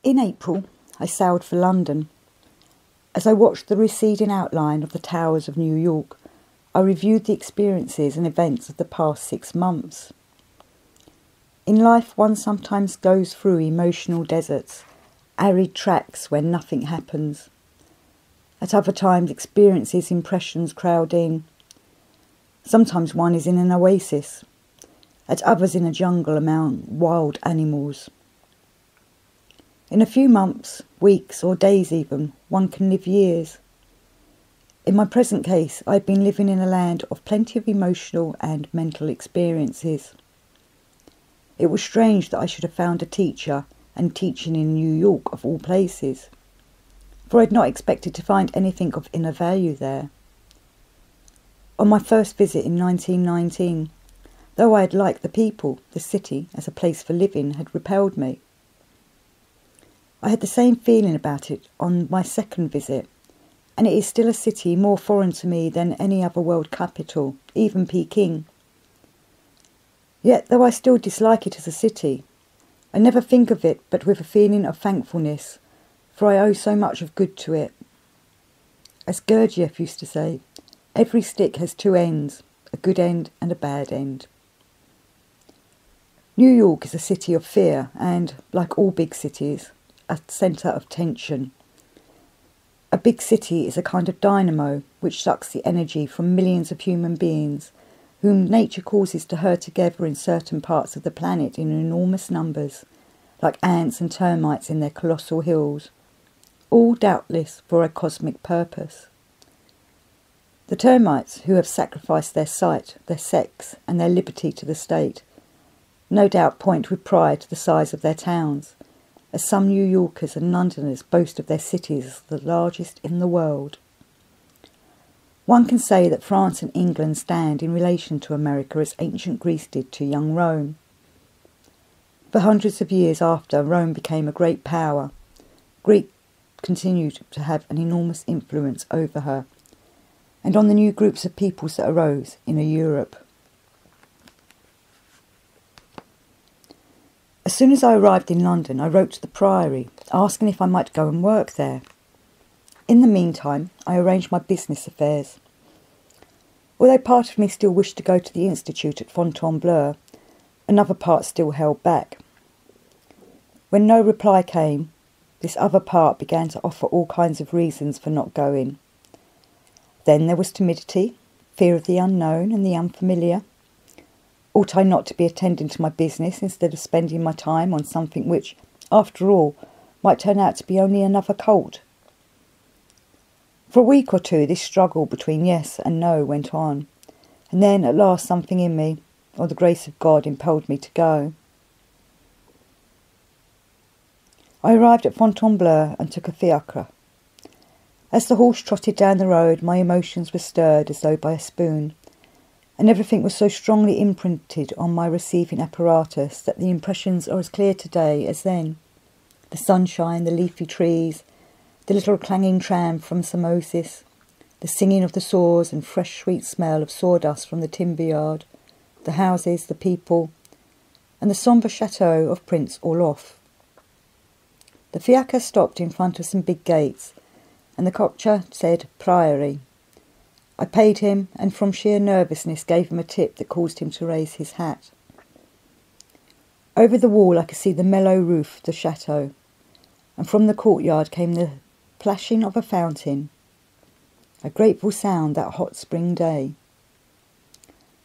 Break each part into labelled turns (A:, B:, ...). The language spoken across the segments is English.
A: In April, I sailed for London. As I watched the receding outline of the towers of New York, I reviewed the experiences and events of the past 6 months. In life, one sometimes goes through emotional deserts, arid tracts where nothing happens. At other times, experiences, impressions crowd in. Sometimes one is in an oasis, at others in a jungle among wild animals. In a few months, weeks or days even, one can live years. In my present case, I had been living in a land of plenty of emotional and mental experiences. It was strange that I should have found a teacher and teaching in New York of all places, for I had not expected to find anything of inner value there. On my first visit in 1919, though I had liked the people, the city as a place for living had repelled me. I had the same feeling about it on my second visit, and it is still a city more foreign to me than any other world capital, even Peking. Yet, though I still dislike it as a city, I never think of it but with a feeling of thankfulness, for I owe so much of good to it. As Gurdjieff used to say, every stick has 2 ends, a good end and a bad end. New York is a city of fear and, like all big cities, a centre of tension. A big city is a kind of dynamo which sucks the energy from millions of human beings whom nature causes to herd together in certain parts of the planet in enormous numbers, like ants and termites in their colossal hills, all doubtless for a cosmic purpose. The termites, who have sacrificed their sight, their sex and their liberty to the state, no doubt point with pride to the size of their towns, as some New Yorkers and Londoners boast of their cities as the largest in the world. One can say that France and England stand in relation to America as ancient Greece did to young Rome. For hundreds of years after Rome became a great power, Greece continued to have an enormous influence over her, and on the new groups of peoples that arose in Europe. As soon as I arrived in London, I wrote to the Priory, asking if I might go and work there. In the meantime, I arranged my business affairs. Although part of me still wished to go to the Institute at Fontainebleau, another part still held back. When no reply came, this other part began to offer all kinds of reasons for not going. Then there was timidity, fear of the unknown and the unfamiliar. Ought I not to be attending to my business instead of spending my time on something which, after all, might turn out to be only another cult? For a week or two this struggle between yes and no went on, and then at last something in me, or the grace of God, impelled me to go. I arrived at Fontainebleau and took a fiacre. As the horse trotted down the road, my emotions were stirred as though by a spoon, and everything was so strongly imprinted on my receiving apparatus that the impressions are as clear today as then. The sunshine, the leafy trees, the little clanging tram from Samoses, the singing of the saws and fresh sweet smell of sawdust from the timber yard, the houses, the people, and the sombre chateau of Prince Orloff. The fiacre stopped in front of some big gates, and the cocher said Priory. I paid him, and from sheer nervousness gave him a tip that caused him to raise his hat. Over the wall I could see the mellow roof of the chateau, and from the courtyard came the plashing of a fountain, a grateful sound that hot spring day.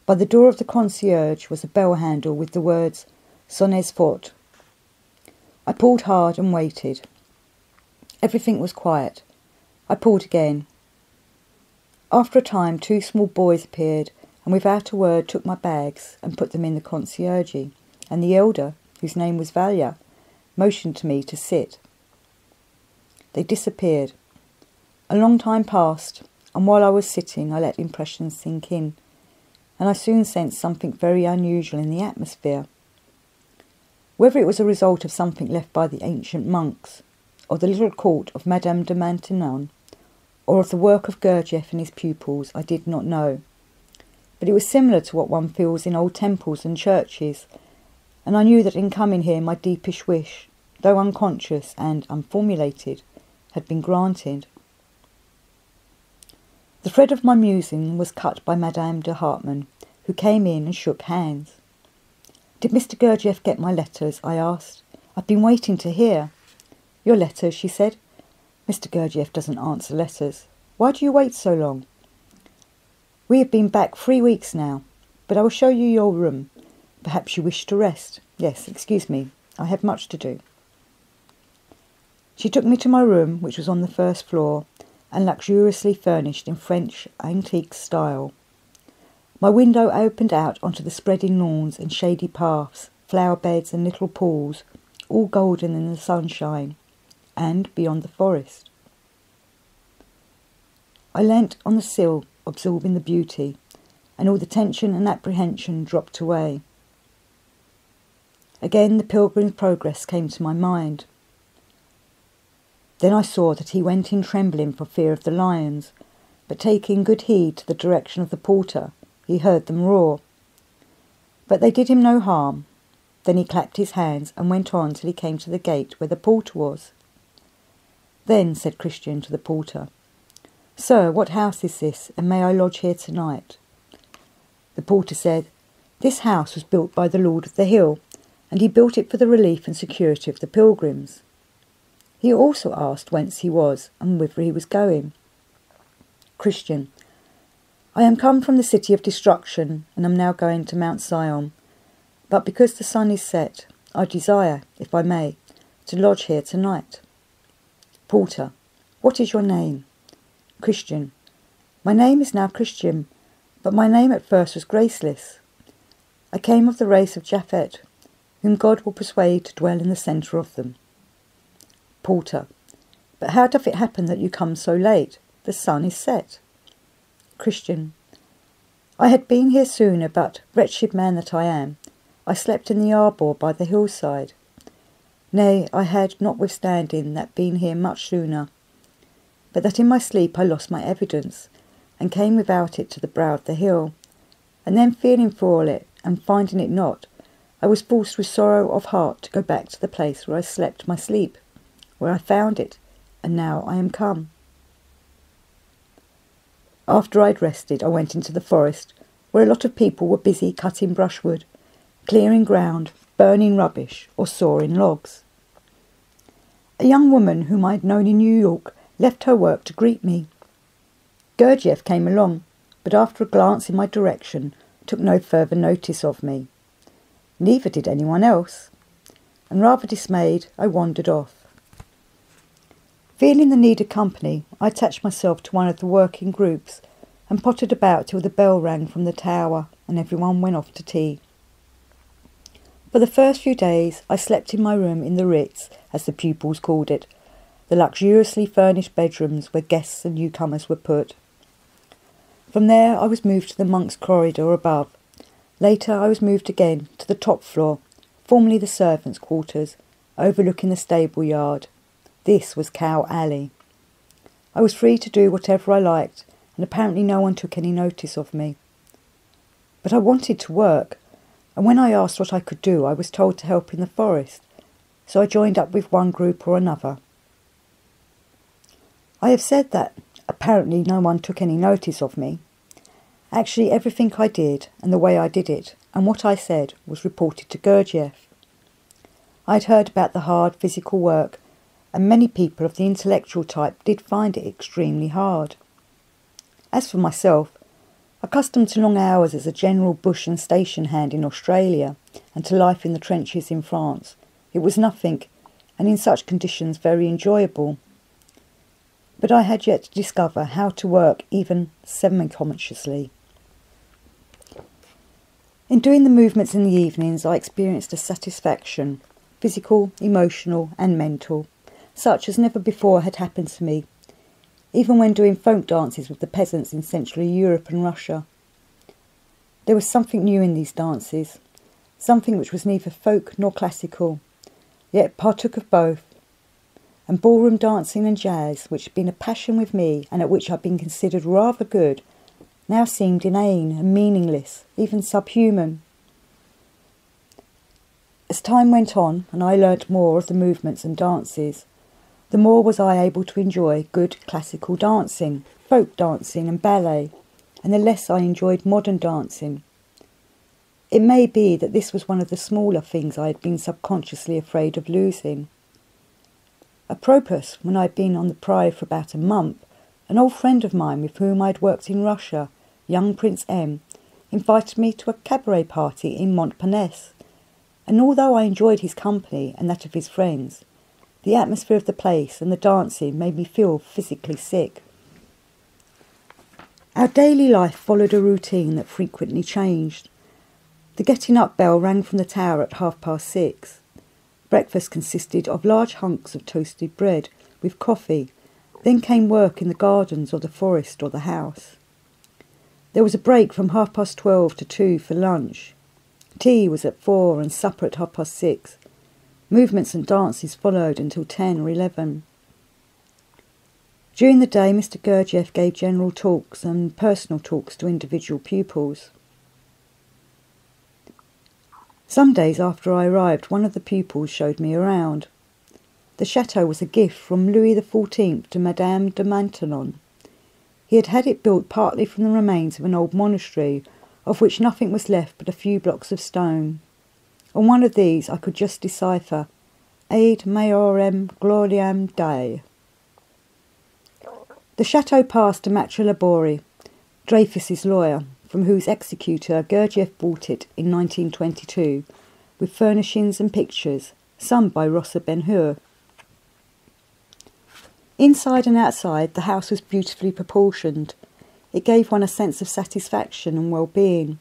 A: By the door of the concierge was a bell handle with the words Sonnez fort. I pulled hard and waited. Everything was quiet. I pulled again. After a time 2 small boys appeared and without a word took my bags and put them in the conciergerie, and the elder, whose name was Valia, motioned to me to sit. They disappeared. A long time passed, and while I was sitting I let impressions sink in, and I soon sensed something very unusual in the atmosphere. Whether it was a result of something left by the ancient monks, or the little court of Madame de Maintenon, or of the work of Gurdjieff and his pupils, I did not know. But it was similar to what one feels in old temples and churches, and I knew that in coming here my deepest wish, though unconscious and unformulated, had been granted. The thread of my musing was cut by Madame de Hartmann, who came in and shook hands. "Did Mr. Gurdjieff get my letters?" I asked. "I've been waiting to hear." "Your letters," she said. "Mr. Gurdjieff doesn't answer letters. Why do you wait so long?" "We have been back 3 weeks now, but I will show you your room. Perhaps you wish to rest." "Yes, excuse me, I have much to do." She took me to my room, which was on the first floor, and luxuriously furnished in French antique style. My window opened out onto the spreading lawns and shady paths, flower beds and little pools, all golden in the sunshine, and beyond the forest. I leant on the sill, absorbing the beauty, and all the tension and apprehension dropped away. Again the Pilgrim's Progress came to my mind. Then I saw that he went in trembling for fear of the lions, but taking good heed to the direction of the porter, he heard them roar. But they did him no harm. Then he clapped his hands and went on till he came to the gate where the porter was. "Then," said Christian to the porter, "Sir, what house is this, and may I lodge here tonight?" The porter said, "This house was built by the Lord of the Hill, and he built it for the relief and security of the pilgrims." He also asked whence he was and whither he was going. Christian, "I am come from the city of destruction, and am now going to Mount Sion. But because the sun is set, I desire, if I may, to lodge here tonight." Porter, "What is your name?" Christian, "My name is now Christian, but my name at first was graceless. I came of the race of Japhet, whom God will persuade to dwell in the centre of them." Porter, "But how doth it happen that you come so late? The sun is set." Christian, "I had been here sooner, but, wretched man that I am, I slept in the arbour by the hillside. Nay, I had, notwithstanding, that been here much sooner, but that in my sleep I lost my evidence, and came without it to the brow of the hill, and then feeling for it, and finding it not, I was forced with sorrow of heart to go back to the place where I slept my sleep, where I found it, and now I am come. After I'd rested, I went into the forest, where a lot of people were busy cutting brushwood, clearing ground, burning rubbish, or sawing logs. A young woman whom I had known in New York left her work to greet me. Gurdjieff came along, but after a glance in my direction, took no further notice of me. Neither did anyone else, and rather dismayed, I wandered off. Feeling the need of company, I attached myself to one of the working groups and pottered about till the bell rang from the tower and everyone went off to tea. For the first few days I slept in my room in the Ritz, as the pupils called it, the luxuriously furnished bedrooms where guests and newcomers were put. From there I was moved to the monks' corridor above. Later I was moved again to the top floor, formerly the servants' quarters, overlooking the stable yard. This was Cow Alley. I was free to do whatever I liked, and apparently no one took any notice of me. But I wanted to work, and when I asked what I could do, I was told to help in the forest, so I joined up with one group or another. I have said that apparently no one took any notice of me. Actually, everything I did, and the way I did it, and what I said, was reported to Gurdjieff. I had heard about the hard physical work, and many people of the intellectual type did find it extremely hard. As for myself, accustomed to long hours as a general bush and station hand in Australia, and to life in the trenches in France, it was nothing, and in such conditions very enjoyable. But I had yet to discover how to work even semi-consciously. In doing the movements in the evenings, I experienced a satisfaction, physical, emotional and mental, such as never before had happened to me, even when doing folk dances with the peasants in Central Europe and Russia. There was something new in these dances, something which was neither folk nor classical, yet partook of both, and ballroom dancing and jazz, which had been a passion with me and at which I had been considered rather good, now seemed inane and meaningless, even subhuman. As time went on and I learnt more of the movements and dances, the more was I able to enjoy good classical dancing, folk dancing and ballet, and the less I enjoyed modern dancing. It may be that this was one of the smaller things I had been subconsciously afraid of losing. Apropos, when I had been on the Priory for about a month, an old friend of mine with whom I had worked in Russia, young Prince M, invited me to a cabaret party in Montparnasse, and although I enjoyed his company and that of his friends, the atmosphere of the place and the dancing made me feel physically sick. Our daily life followed a routine that frequently changed. The getting up bell rang from the tower at 6:30. Breakfast consisted of large hunks of toasted bread with coffee. Then came work in the gardens or the forest or the house. There was a break from 12:30 to 2 for lunch. Tea was at 4 and supper at 6:30. Movements and dances followed until 10 or 11. During the day, Mr. Gurdjieff gave general talks and personal talks to individual pupils. Some days after I arrived, one of the pupils showed me around. The chateau was a gift from Louis XIV to Madame de Maintenon. He had had it built partly from the remains of an old monastery, of which nothing was left but a few blocks of stone. On one of these I could just decipher, Ad Majorem Gloriam Dei. The chateau passed to Maitre Labori, Dreyfus's lawyer, from whose executor Gurdjieff bought it in 1922, with furnishings and pictures, some by Rossa Ben-Hur. Inside and outside, the house was beautifully proportioned. It gave one a sense of satisfaction and well-being.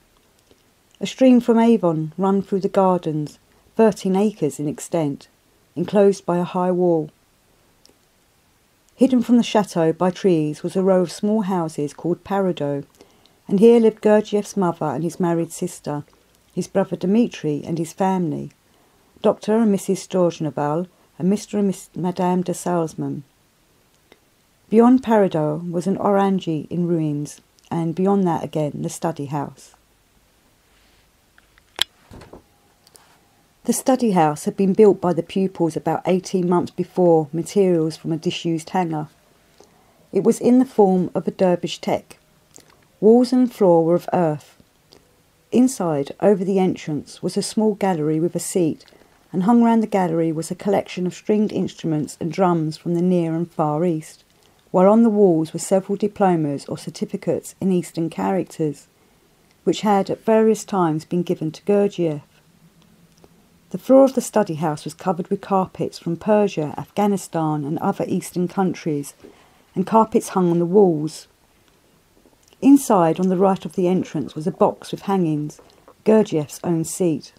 A: A stream from Avon ran through the gardens, 13 acres in extent, enclosed by a high wall. Hidden from the chateau by trees was a row of small houses called Paradox, and here lived Gurdjieff's mother and his married sister, his brother Dmitri and his family, Dr. and Mrs. Storjnoval, and Mr. and Madame de Salzman. Beyond Paradox was an orangery in ruins, and beyond that again the study house. The study house had been built by the pupils about 18 months before, materials from a disused hangar. It was in the form of a dervish tek. Walls and floor were of earth. Inside, over the entrance, was a small gallery with a seat, and hung round the gallery was a collection of stringed instruments and drums from the Near and Far East, while on the walls were several diplomas or certificates in Eastern characters, which had at various times been given to Gurgia. The floor of the study house was covered with carpets from Persia, Afghanistan and other Eastern countries, and carpets hung on the walls. Inside, on the right of the entrance, was a box with hangings, Gurdjieff's own seat.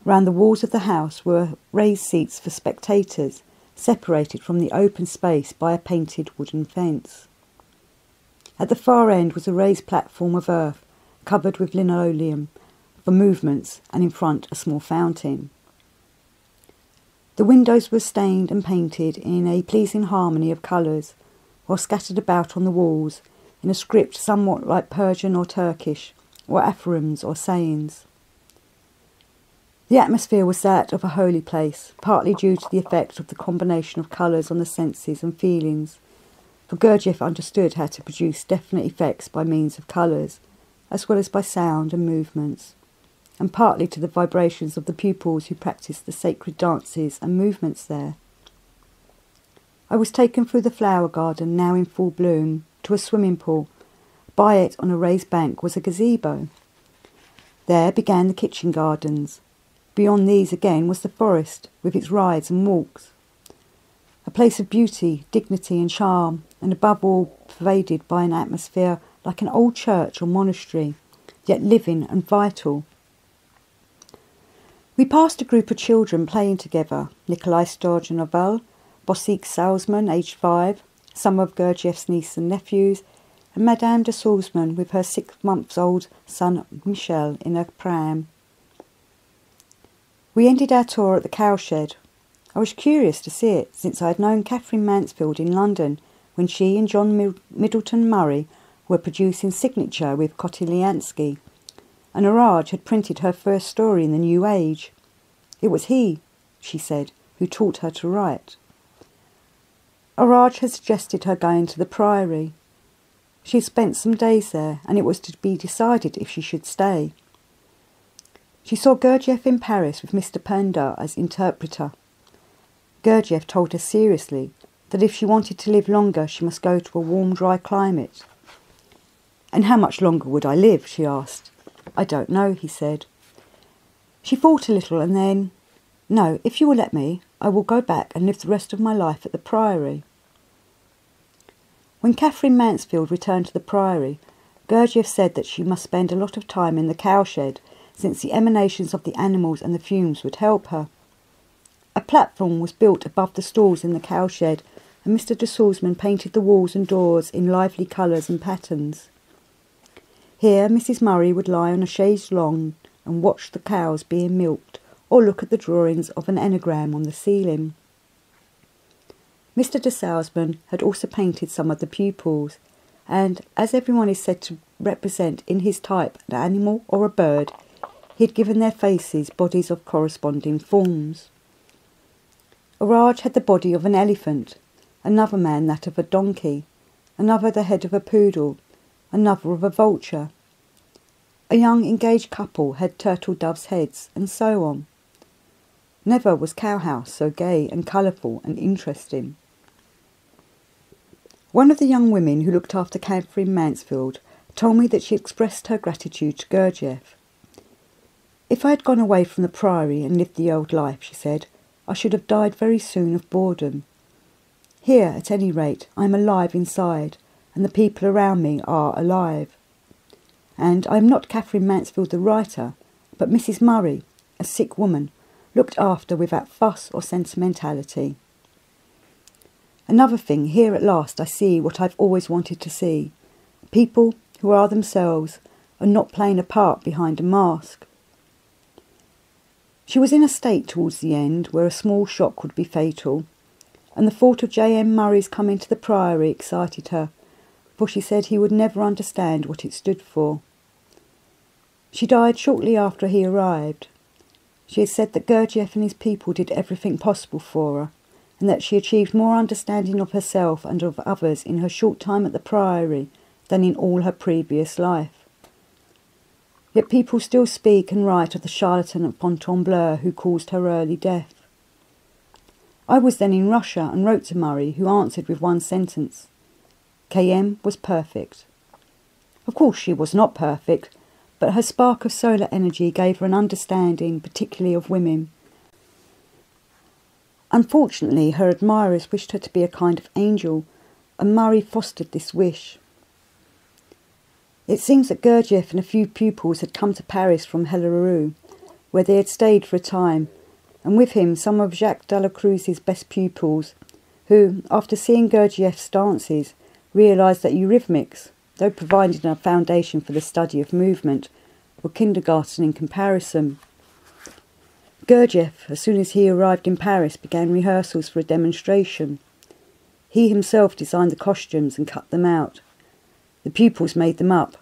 A: Round the walls of the house were raised seats for spectators, separated from the open space by a painted wooden fence. At the far end was a raised platform of earth, covered with linoleum, for movements, and in front a small fountain. The windows were stained and painted in a pleasing harmony of colours, while scattered about on the walls, in a script somewhat like Persian or Turkish, or aphorisms or sayings. The atmosphere was that of a holy place, partly due to the effect of the combination of colours on the senses and feelings, for Gurdjieff understood how to produce definite effects by means of colours, as well as by sound and movements, and partly to the vibrations of the pupils who practised the sacred dances and movements there. I was taken through the flower garden, now in full bloom, to a swimming pool. By it, on a raised bank, was a gazebo. There began the kitchen gardens. Beyond these again was the forest, with its rides and walks. A place of beauty, dignity and charm, and above all pervaded by an atmosphere like an old church or monastery, yet living and vital. We passed a group of children playing together, Nikolai Storjnoval, Bosik Salzman, aged 5, some of Gurdjieff's nieces and nephews, and Madame de Salzman with her 6-month-old son Michel in a pram. We ended our tour at the cowshed. I was curious to see it, since I had known Catherine Mansfield in London when she and John Middleton Murray were producing Signature with Kotiliansky, and Araj had printed her first story in the New Age. It was he, she said, who taught her to write. Araj had suggested her going to the Priory. She had spent some days there, and it was to be decided if she should stay. She saw Gurdjieff in Paris with Mr. Penda as interpreter. Gurdjieff told her seriously that if she wanted to live longer, she must go to a warm, dry climate. "And how much longer would I live?" she asked. "I don't know," he said. She thought a little and then, "No, if you will let me, I will go back and live the rest of my life at the Priory." When Catherine Mansfield returned to the Priory, Gurdjieff said that she must spend a lot of time in the cowshed, since the emanations of the animals and the fumes would help her. A platform was built above the stalls in the cowshed, and Mr. de Salzmann painted the walls and doors in lively colours and patterns. Here Mrs. Murray would lie on a chaise lawn and watch the cows being milked, or look at the drawings of an anagram on the ceiling. Mr. de Salzmann had also painted some of the pupils, and, as everyone is said to represent in his type an animal or a bird, he had given their faces bodies of corresponding forms. Araj had the body of an elephant, another man that of a donkey, another the head of a poodle, another of a vulture. A young engaged couple had turtle doves' heads, and so on. Never was cowhouse so gay and colourful and interesting. One of the young women who looked after Catherine Mansfield told me that she expressed her gratitude to Gurdjieff. "If I had gone away from the Priory and lived the old life," she said, "I should have died very soon of boredom. Here, at any rate, I am alive inside, and the people around me are alive. And I am not Catherine Mansfield the writer, but Mrs. Murray, a sick woman, looked after without fuss or sentimentality. Another thing, here at last I see what I've always wanted to see. People who are themselves and not playing a part behind a mask." She was in a state towards the end where a small shock would be fatal, and the thought of J.M. Murray's coming to the Priory excited her, for she said he would never understand what it stood for. She died shortly after he arrived. She had said that Gurdjieff and his people did everything possible for her, and that she achieved more understanding of herself and of others in her short time at the Priory than in all her previous life. Yet people still speak and write of the charlatan at Fontainebleau who caused her early death. I was then in Russia and wrote to Murray, who answered with one sentence: "KM was perfect." Of course she was not perfect, but her spark of solar energy gave her an understanding, particularly of women. Unfortunately, her admirers wished her to be a kind of angel, and Murray fostered this wish. It seems that Gurdjieff and a few pupils had come to Paris from Helleroux, where they had stayed for a time, and with him some of Jacques Delacruz's best pupils, who, after seeing Gurdjieff's dances, realised that eurythmics, though providing a foundation for the study of movement, were kindergarten in comparison. Gurdjieff, as soon as he arrived in Paris, began rehearsals for a demonstration. He himself designed the costumes and cut them out. The pupils made them up.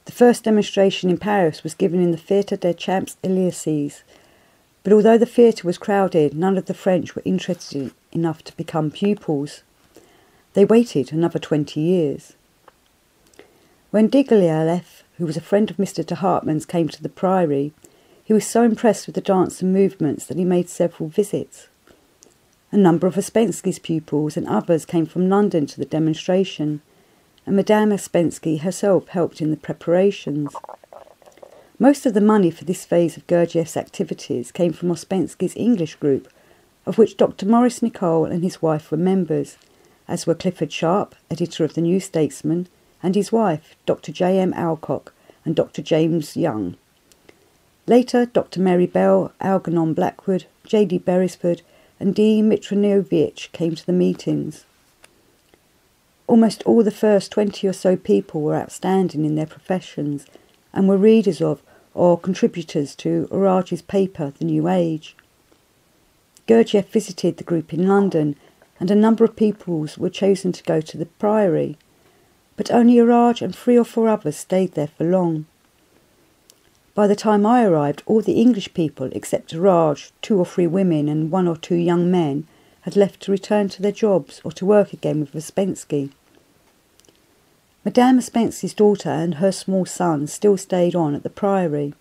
A: The first demonstration in Paris was given in the Theatre des Champs-Élysées, but although the theatre was crowded, none of the French were interested enough to become pupils. They waited another 20 years. When Diaghilev, who was a friend of Mr. de Hartmann's, came to the Priory, he was so impressed with the dance and movements that he made several visits. A number of Spensky's pupils and others came from London to the demonstration, and Madame Spensky herself helped in the preparations. Most of the money for this phase of Gurdjieff's activities came from Ouspensky's English group, of which Dr. Maurice Nicole and his wife were members, as were Clifford Sharp, editor of the New Statesman, and his wife, Dr. J.M. Alcock and Dr. James Young. Later, Dr. Mary Bell, Algernon Blackwood, J.D. Beresford and D. Mitronovich came to the meetings. Almost all the first 20 or so people were outstanding in their professions and were readers of or contributors to Araj's paper, The New Age. Gurdjieff visited the group in London, and a number of pupils were chosen to go to the Priory, but only Araj and 3 or 4 others stayed there for long. By the time I arrived, all the English people, except Raj, 2 or 3 women and 1 or 2 young men, had left to return to their jobs or to work again with Spensky. Madame Spensky's daughter and her small son still stayed on at the Priory.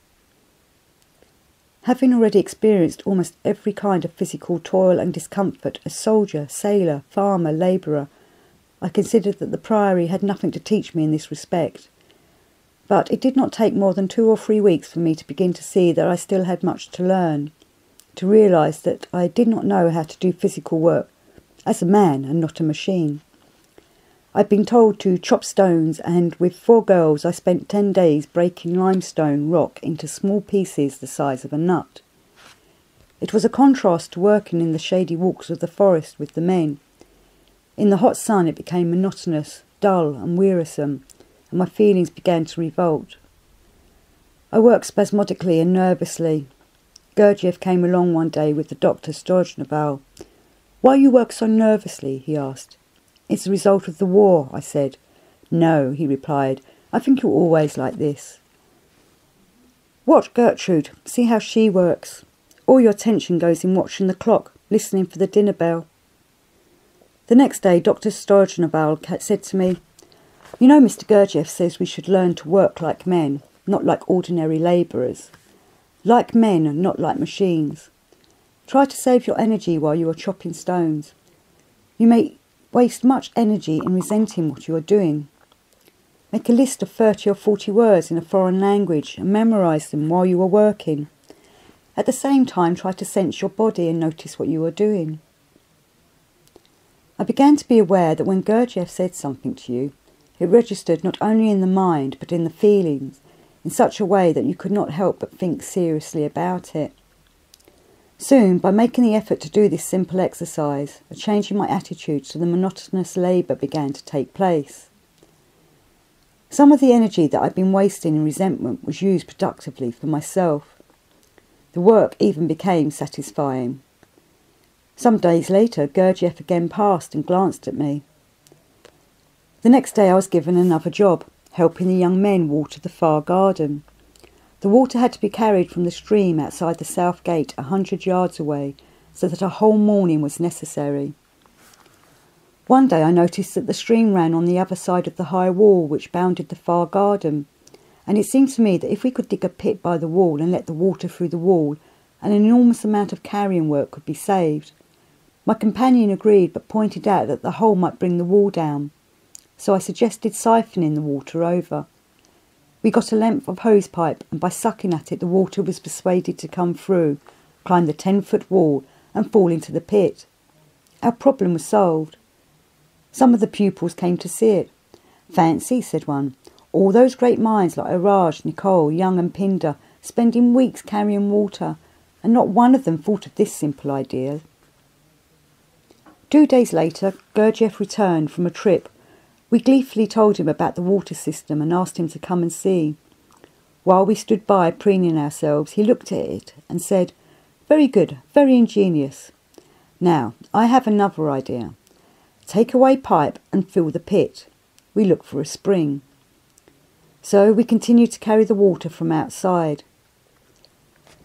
A: Having already experienced almost every kind of physical toil and discomfort as soldier, sailor, farmer, labourer, I considered that the Priory had nothing to teach me in this respect. But it did not take more than 2 or 3 weeks for me to begin to see that I still had much to learn, to realise that I did not know how to do physical work as a man and not a machine. I'd been told to chop stones, and with 4 girls I spent 10 days breaking limestone rock into small pieces the size of a nut. It was a contrast to working in the shady walks of the forest with the men. In the hot sun it became monotonous, dull and wearisome, and my feelings began to revolt. I worked spasmodically and nervously. Gurdjieff came along one day with the Dr. Stojnoval. "Why you work so nervously?" he asked. "It's the result of the war," I said. "No," he replied, "I think you're always like this. Watch Gertrude, see how she works. All your attention goes in watching the clock, listening for the dinner bell." The next day Dr. Stojnoval said to me, "You know, Mr. Gurdjieff says we should learn to work like men, not like ordinary labourers. Like men and not like machines. Try to save your energy while you are chopping stones. You may waste much energy in resenting what you are doing. Make a list of 30 or 40 words in a foreign language and memorise them while you are working. At the same time, try to sense your body and notice what you are doing." I began to be aware that when Gurdjieff said something to you, it registered not only in the mind but in the feelings, in such a way that you could not help but think seriously about it. Soon, by making the effort to do this simple exercise, a change in my attitude to the monotonous labour began to take place. Some of the energy that I'd been wasting in resentment was used productively for myself. The work even became satisfying. Some days later, Gurdjieff again passed and glanced at me. The next day I was given another job, helping the young men water the far garden. The water had to be carried from the stream outside the south gate 100 yards away, so that a whole morning was necessary. One day I noticed that the stream ran on the other side of the high wall which bounded the far garden, and it seemed to me that if we could dig a pit by the wall and let the water through the wall, an enormous amount of carrying work could be saved. My companion agreed, but pointed out that the hole might bring the wall down, so I suggested siphoning the water over. We got a length of hose pipe, and by sucking at it the water was persuaded to come through, climb the 10-foot wall and fall into the pit. Our problem was solved. Some of the pupils came to see it. "Fancy," said one, "all those great minds like Raj, Nicole, Young and Pinder spending weeks carrying water, and not one of them thought of this simple idea." 2 days later, Gurdjieff returned from a trip. We gleefully told him about the water system and asked him to come and see. While we stood by preening ourselves, he looked at it and said, "Very good, very ingenious. Now, I have another idea. Take away pipe and fill the pit. We look for a spring." So we continued to carry the water from outside.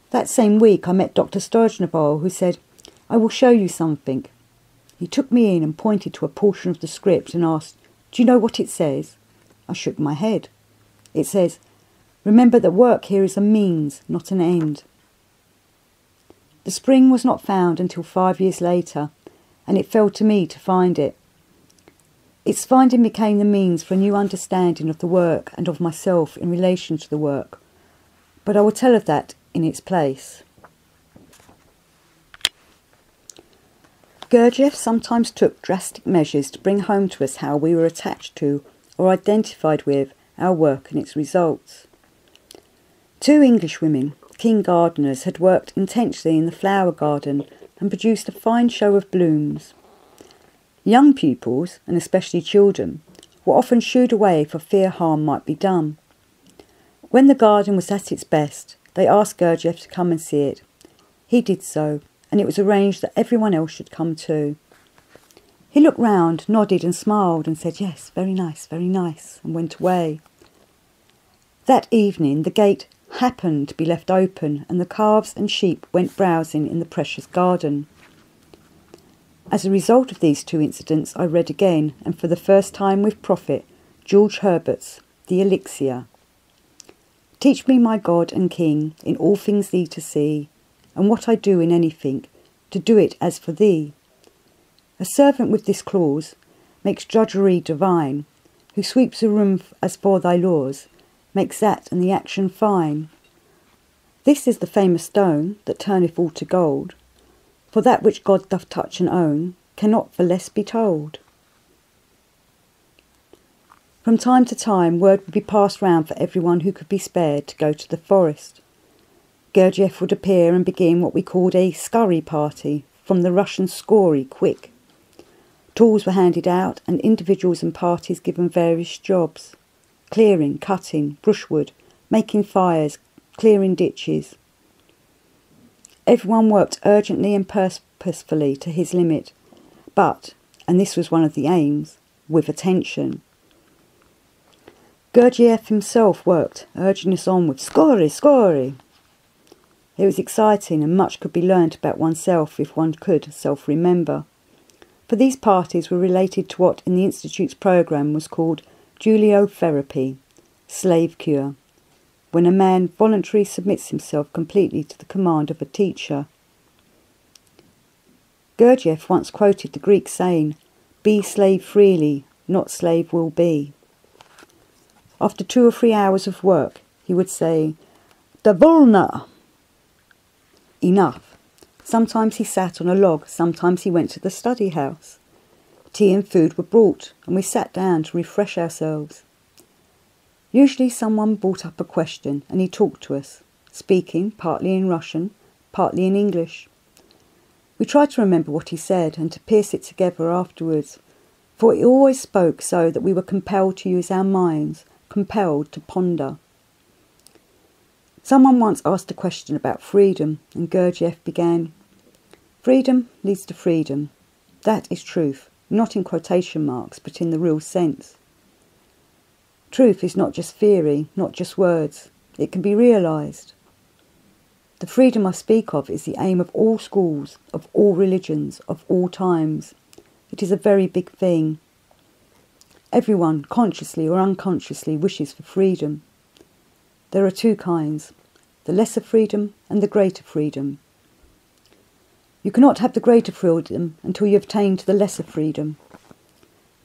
A: That same week I met Dr. Stojnoval, who said, "I will show you something." He took me in and pointed to a portion of the script and asked, "Do you know what it says?" I shook my head. "It says, 'Remember that work here is a means, not an end.'" The spring was not found until 5 years later, and it fell to me to find it. Its finding became the means for a new understanding of the work and of myself in relation to the work. But I will tell of that in its place. Gurdjieff sometimes took drastic measures to bring home to us how we were attached to, or identified with, our work and its results. 2 English women, king gardeners, had worked intensely in the flower garden and produced a fine show of blooms. Young pupils, and especially children, were often shooed away for fear harm might be done. When the garden was at its best, they asked Gurdjieff to come and see it. He did so, and it was arranged that everyone else should come too. He looked round, nodded and smiled and said, "Yes, very nice," and went away. That evening the gate happened to be left open, and the calves and sheep went browsing in the precious garden. As a result of these two incidents, I read again, and for the first time with profit, George Herbert's The Elixir. Teach me, my God and King, in all things thee to see, and what I do in anything, to do it as for thee. A servant with this clause makes drudgery divine, who sweeps a room as for thy laws, makes that and the action fine. This is the famous stone that turneth all to gold, for that which God doth touch and own cannot for less be told. From time to time word would be passed round for everyone who could be spared to go to the forest. Gurdjieff would appear and begin what we called a Scurry Party, from the Russian Scurry, quick. Tools were handed out and individuals and parties given various jobs: clearing, cutting, brushwood, making fires, clearing ditches. Everyone worked urgently and purposefully to his limit, but, and this was one of the aims, with attention. Gurdjieff himself worked, urging us on with "Scurry, scurry." It was exciting, and much could be learnt about oneself if one could self-remember. For these parties were related to what in the Institute's programme was called Juliotherapy, slave cure, when a man voluntarily submits himself completely to the command of a teacher. Gurdjieff once quoted the Greek saying, "Be slave freely, not slave will be." After 2 or 3 hours of work, he would say, "Davolna!" Enough. Sometimes he sat on a log, sometimes he went to the study house. Tea and food were brought, and we sat down to refresh ourselves. Usually someone brought up a question, and he talked to us, speaking partly in Russian, partly in English. We tried to remember what he said and to piece it together afterwards, for he always spoke so that we were compelled to use our minds, compelled to ponder. Someone once asked a question about freedom, and Gurdjieff began, "Freedom leads to freedom. That is truth, not in quotation marks, but in the real sense. Truth is not just theory, not just words. It can be realised. The freedom I speak of is the aim of all schools, of all religions, of all times. It is a very big thing. Everyone, consciously or unconsciously, wishes for freedom. There are 2 kinds, the lesser freedom and the greater freedom. You cannot have the greater freedom until you have attained to the lesser freedom.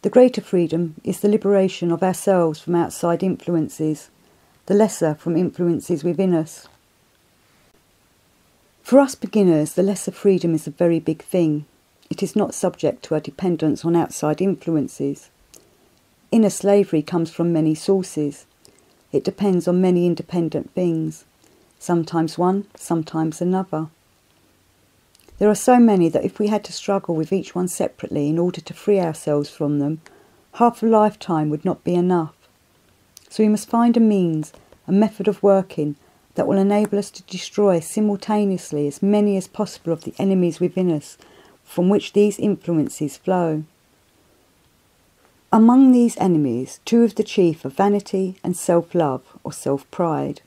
A: The greater freedom is the liberation of ourselves from outside influences, the lesser from influences within us. For us beginners, the lesser freedom is a very big thing. It is not subject to our dependence on outside influences. Inner slavery comes from many sources. It depends on many independent things, sometimes one, sometimes another. There are so many that if we had to struggle with each one separately in order to free ourselves from them, half a lifetime would not be enough. So we must find a means, a method of working that will enable us to destroy simultaneously as many as possible of the enemies within us from which these influences flow. Among these enemies, 2 of the chief are vanity and self-love or self-pride.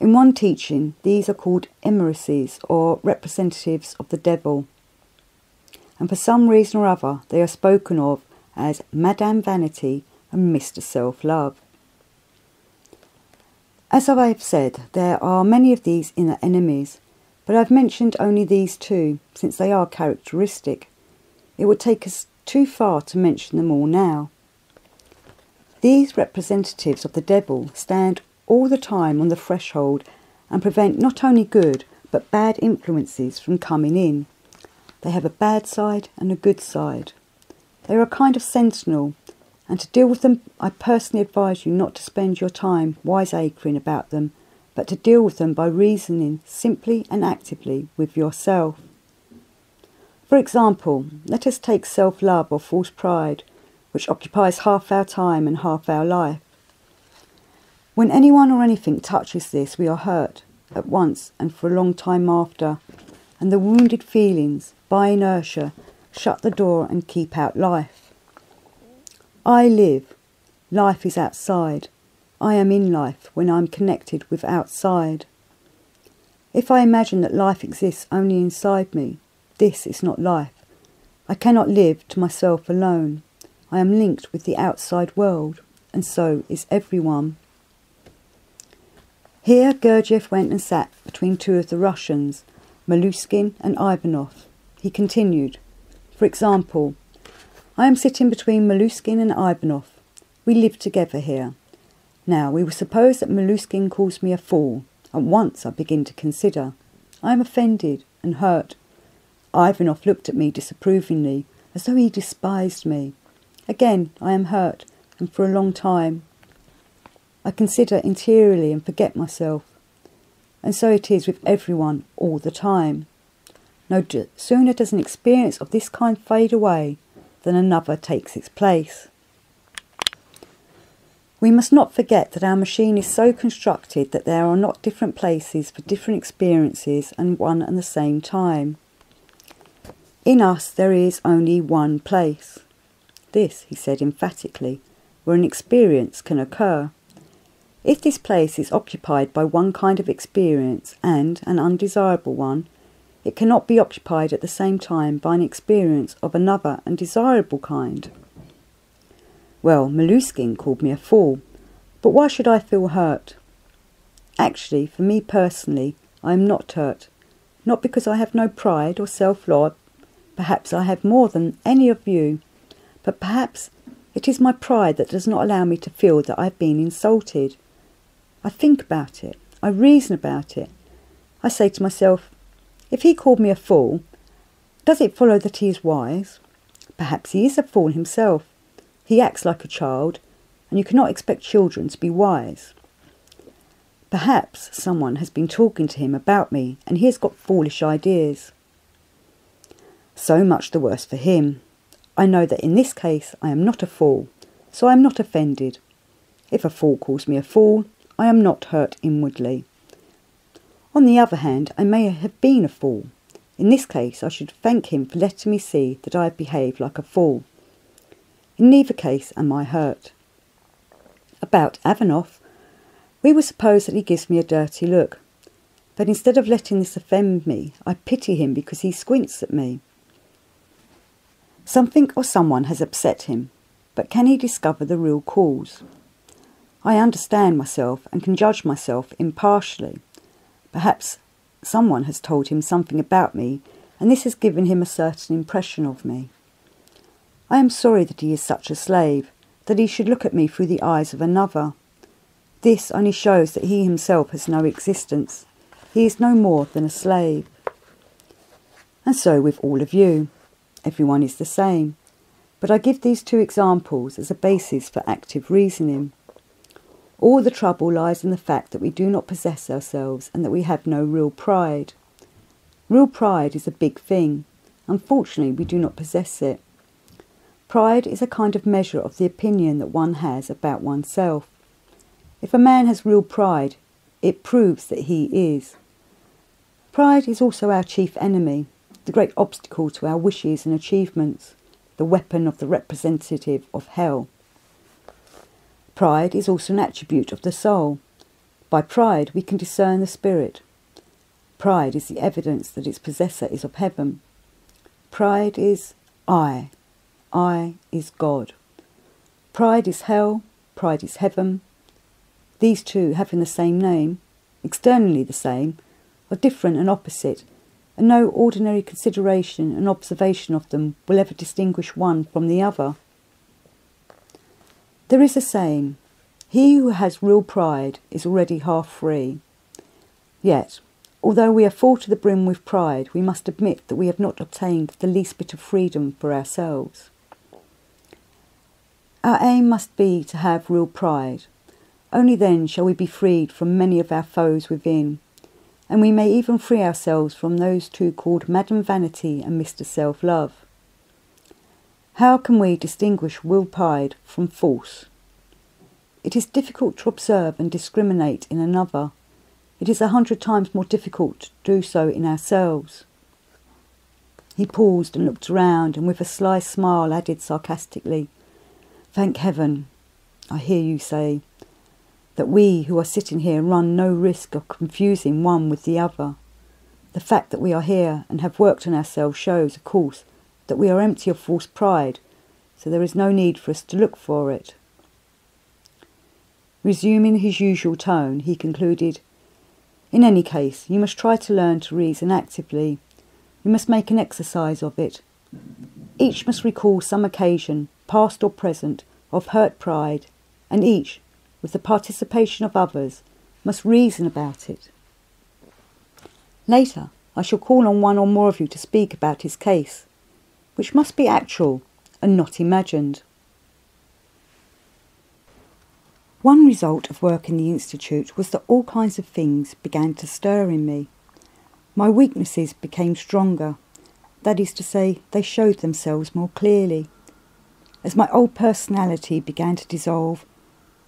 A: In one teaching, these are called Emiracies or representatives of the devil, and for some reason or other they are spoken of as Madame Vanity and Mr. Self-Love. As I have said, there are many of these inner enemies, but I have mentioned only these 2 since they are characteristic. It would take us too far to mention them all now. These representatives of the devil stand all the time on the threshold and prevent not only good but bad influences from coming in. They have a bad side and a good side. They are a kind of sentinel, and to deal with them I personally advise you not to spend your time wiseacring about them, but to deal with them by reasoning simply and actively with yourself. For example, let us take self-love or false pride, which occupies half our time and half our life. When anyone or anything touches this, we are hurt, at once and for a long time after, and the wounded feelings, by inertia, shut the door and keep out life. I live. Life is outside. I am in life when I am connected with outside. If I imagine that life exists only inside me, this is not life. I cannot live to myself alone. I am linked with the outside world, and so is everyone. Here Gurdjieff went and sat between two of the Russians, Maluskin and Ivanov. He continued, for example, I am sitting between Maluskin and Ivanov. We live together here. Now, we will suppose that Maluskin calls me a fool. At once I begin to consider. I am offended and hurt. Ivanov looked at me disapprovingly, as though he despised me. Again, I am hurt, and for a long time. I consider interiorly and forget myself. And so it is with everyone all the time. No sooner does an experience of this kind fade away than another takes its place. We must not forget that our machine is so constructed that there are not different places for different experiences and one and the same time. In us there is only one place. This, he said emphatically, where an experience can occur. If this place is occupied by one kind of experience and an undesirable one, it cannot be occupied at the same time by an experience of another and desirable kind. Well, Maluskin called me a fool, but why should I feel hurt? Actually, for me personally, I am not hurt, not because I have no pride or self-love. Perhaps I have more than any of you, but perhaps it is my pride that does not allow me to feel that I have been insulted. I think about it, I reason about it. I say to myself, if he called me a fool, does it follow that he is wise? Perhaps he is a fool himself. He acts like a child, and you cannot expect children to be wise. Perhaps someone has been talking to him about me, and he has got foolish ideas. So much the worse for him. I know that in this case I am not a fool, so I am not offended. If a fool calls me a fool, I am not hurt inwardly. On the other hand, I may have been a fool. In this case I should thank him for letting me see that I have behaved like a fool. In neither case am I hurt. About Ivanov, we will suppose that he gives me a dirty look. But instead of letting this offend me, I pity him because he squints at me. Something or someone has upset him, but can he discover the real cause? I understand myself and can judge myself impartially. Perhaps someone has told him something about me, and this has given him a certain impression of me. I am sorry that he is such a slave, that he should look at me through the eyes of another. This only shows that he himself has no existence. He is no more than a slave. And so with all of you. Everyone is the same. But I give these two examples as a basis for active reasoning. All the trouble lies in the fact that we do not possess ourselves and that we have no real pride. Real pride is a big thing. Unfortunately, we do not possess it. Pride is a kind of measure of the opinion that one has about oneself. If a man has real pride, it proves that he is. Pride is also our chief enemy, the great obstacle to our wishes and achievements, the weapon of the representative of hell. Pride is also an attribute of the soul. By pride we can discern the spirit. Pride is the evidence that its possessor is of heaven. Pride is I. I is God. Pride is hell, pride is heaven. These two, having the same name, externally the same, are different and opposite, and no ordinary consideration and observation of them will ever distinguish one from the other. There is a saying, he who has real pride is already half free. Yet, although we are full to the brim with pride, we must admit that we have not obtained the least bit of freedom for ourselves. Our aim must be to have real pride. Only then shall we be freed from many of our foes within, and we may even free ourselves from those two called Madam Vanity and Mr. Self-Love. How can we distinguish real pride from false? It is difficult to observe and discriminate in another. It is 100 times more difficult to do so in ourselves. He paused and looked around, and with a sly smile added sarcastically, "Thank heaven, I hear you say. that we who are sitting here run no risk of confusing one with the other. The fact that we are here and have worked on ourselves shows, of course, that we are empty of false pride, so there is no need for us to look for it. Resuming his usual tone, he concluded, "In any case, you must try to learn to reason actively. You must make an exercise of it. Each must recall some occasion, past or present, of hurt pride, and each, with the participation of others, must reason about it. Later, I shall call on one or more of you to speak about his case, which must be actual and not imagined." One result of work in the Institute was that all kinds of things began to stir in me. My weaknesses became stronger. That is to say, they showed themselves more clearly. As my old personality began to dissolve,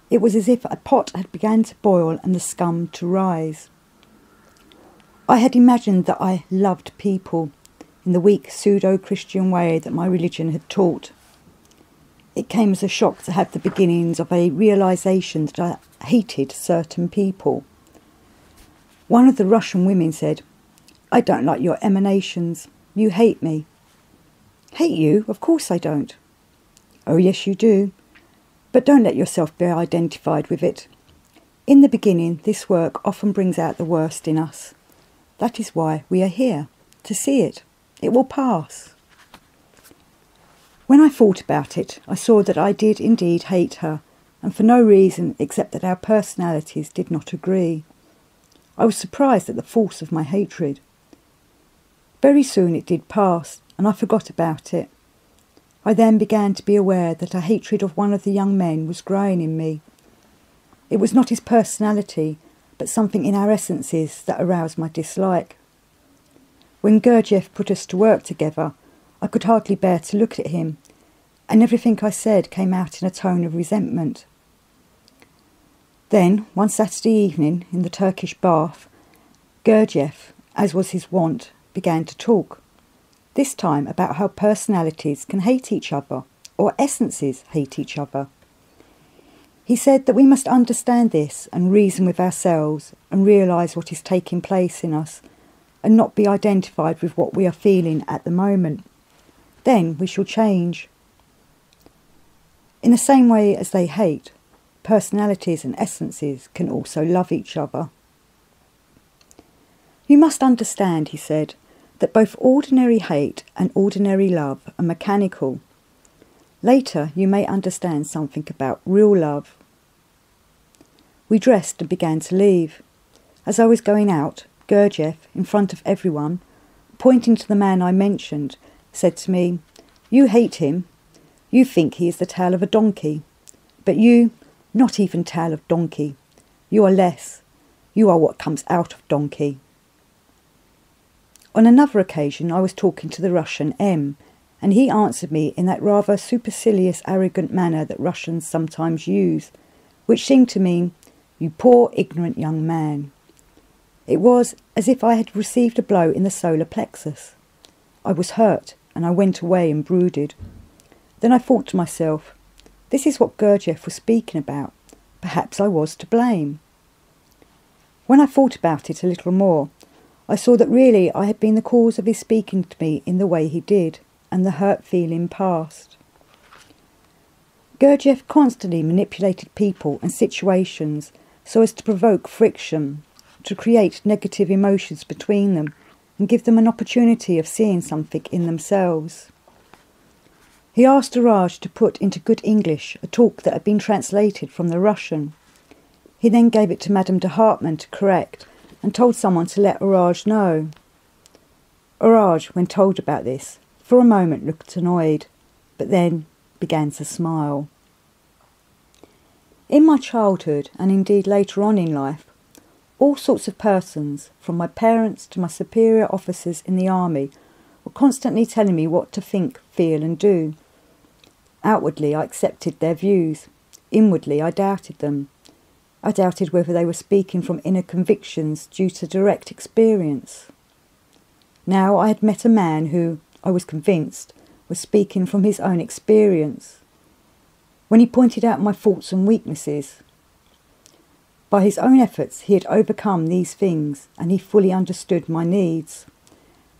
A: it was as if a pot had begun to boil and the scum to rise. I had imagined that I loved people in the weak pseudo-Christian way that my religion had taught. It came as a shock to have the beginnings of a realisation that I hated certain people. One of the Russian women said, "I don't like your emanations. You hate me." "Hate you? Of course I don't." "Oh yes, you do. But don't let yourself be identified with it. In the beginning, this work often brings out the worst in us. That is why we are here, to see it. It will pass." When I thought about it, I saw that I did indeed hate her, and for no reason except that our personalities did not agree. I was surprised at the force of my hatred. Very soon it did pass, and I forgot about it. I then began to be aware that a hatred of one of the young men was growing in me. It was not his personality, but something in our essences that aroused my dislike. When Gurdjieff put us to work together, I could hardly bear to look at him, and everything I said came out in a tone of resentment. Then, one Saturday evening, in the Turkish bath, Gurdjieff, as was his wont, began to talk, this time about how personalities can hate each other, or essences hate each other. He said that we must understand this and reason with ourselves and realise what is taking place in us, and not be identified with what we are feeling at the moment. Then we shall change. In the same way as they hate, personalities and essences can also love each other. "You must understand," he said, "that both ordinary hate and ordinary love are mechanical. Later you may understand something about real love." We dressed and began to leave. As I was going out, Gurdjieff, in front of everyone, pointing to the man I mentioned, said to me, "You hate him. You think he is the tail of a donkey. But you, not even tail of donkey. You are less. You are what comes out of donkey." On another occasion I was talking to the Russian M, and he answered me in that rather supercilious, arrogant manner that Russians sometimes use, which seemed to mean, "You poor, ignorant young man." It was as if I had received a blow in the solar plexus. I was hurt, and I went away and brooded. Then I thought to myself, this is what Gurdjieff was speaking about. Perhaps I was to blame. When I thought about it a little more, I saw that really I had been the cause of his speaking to me in the way he did, and the hurt feeling passed. Gurdjieff constantly manipulated people and situations so as to provoke friction, to create negative emotions between them, and give them an opportunity of seeing something in themselves. He asked Araj to put into good English a talk that had been translated from the Russian. He then gave it to Madame de Hartmann to correct, and told someone to let Araj know. Araj, when told about this, for a moment looked annoyed, but then began to smile. In my childhood, and indeed later on in life, all sorts of persons, from my parents to my superior officers in the army, were constantly telling me what to think, feel and do. Outwardly I accepted their views. Inwardly I doubted them. I doubted whether they were speaking from inner convictions due to direct experience. Now I had met a man who, I was convinced, was speaking from his own experience. When he pointed out my faults and weaknesses, By his own efforts he had overcome these things, and he fully understood my needs.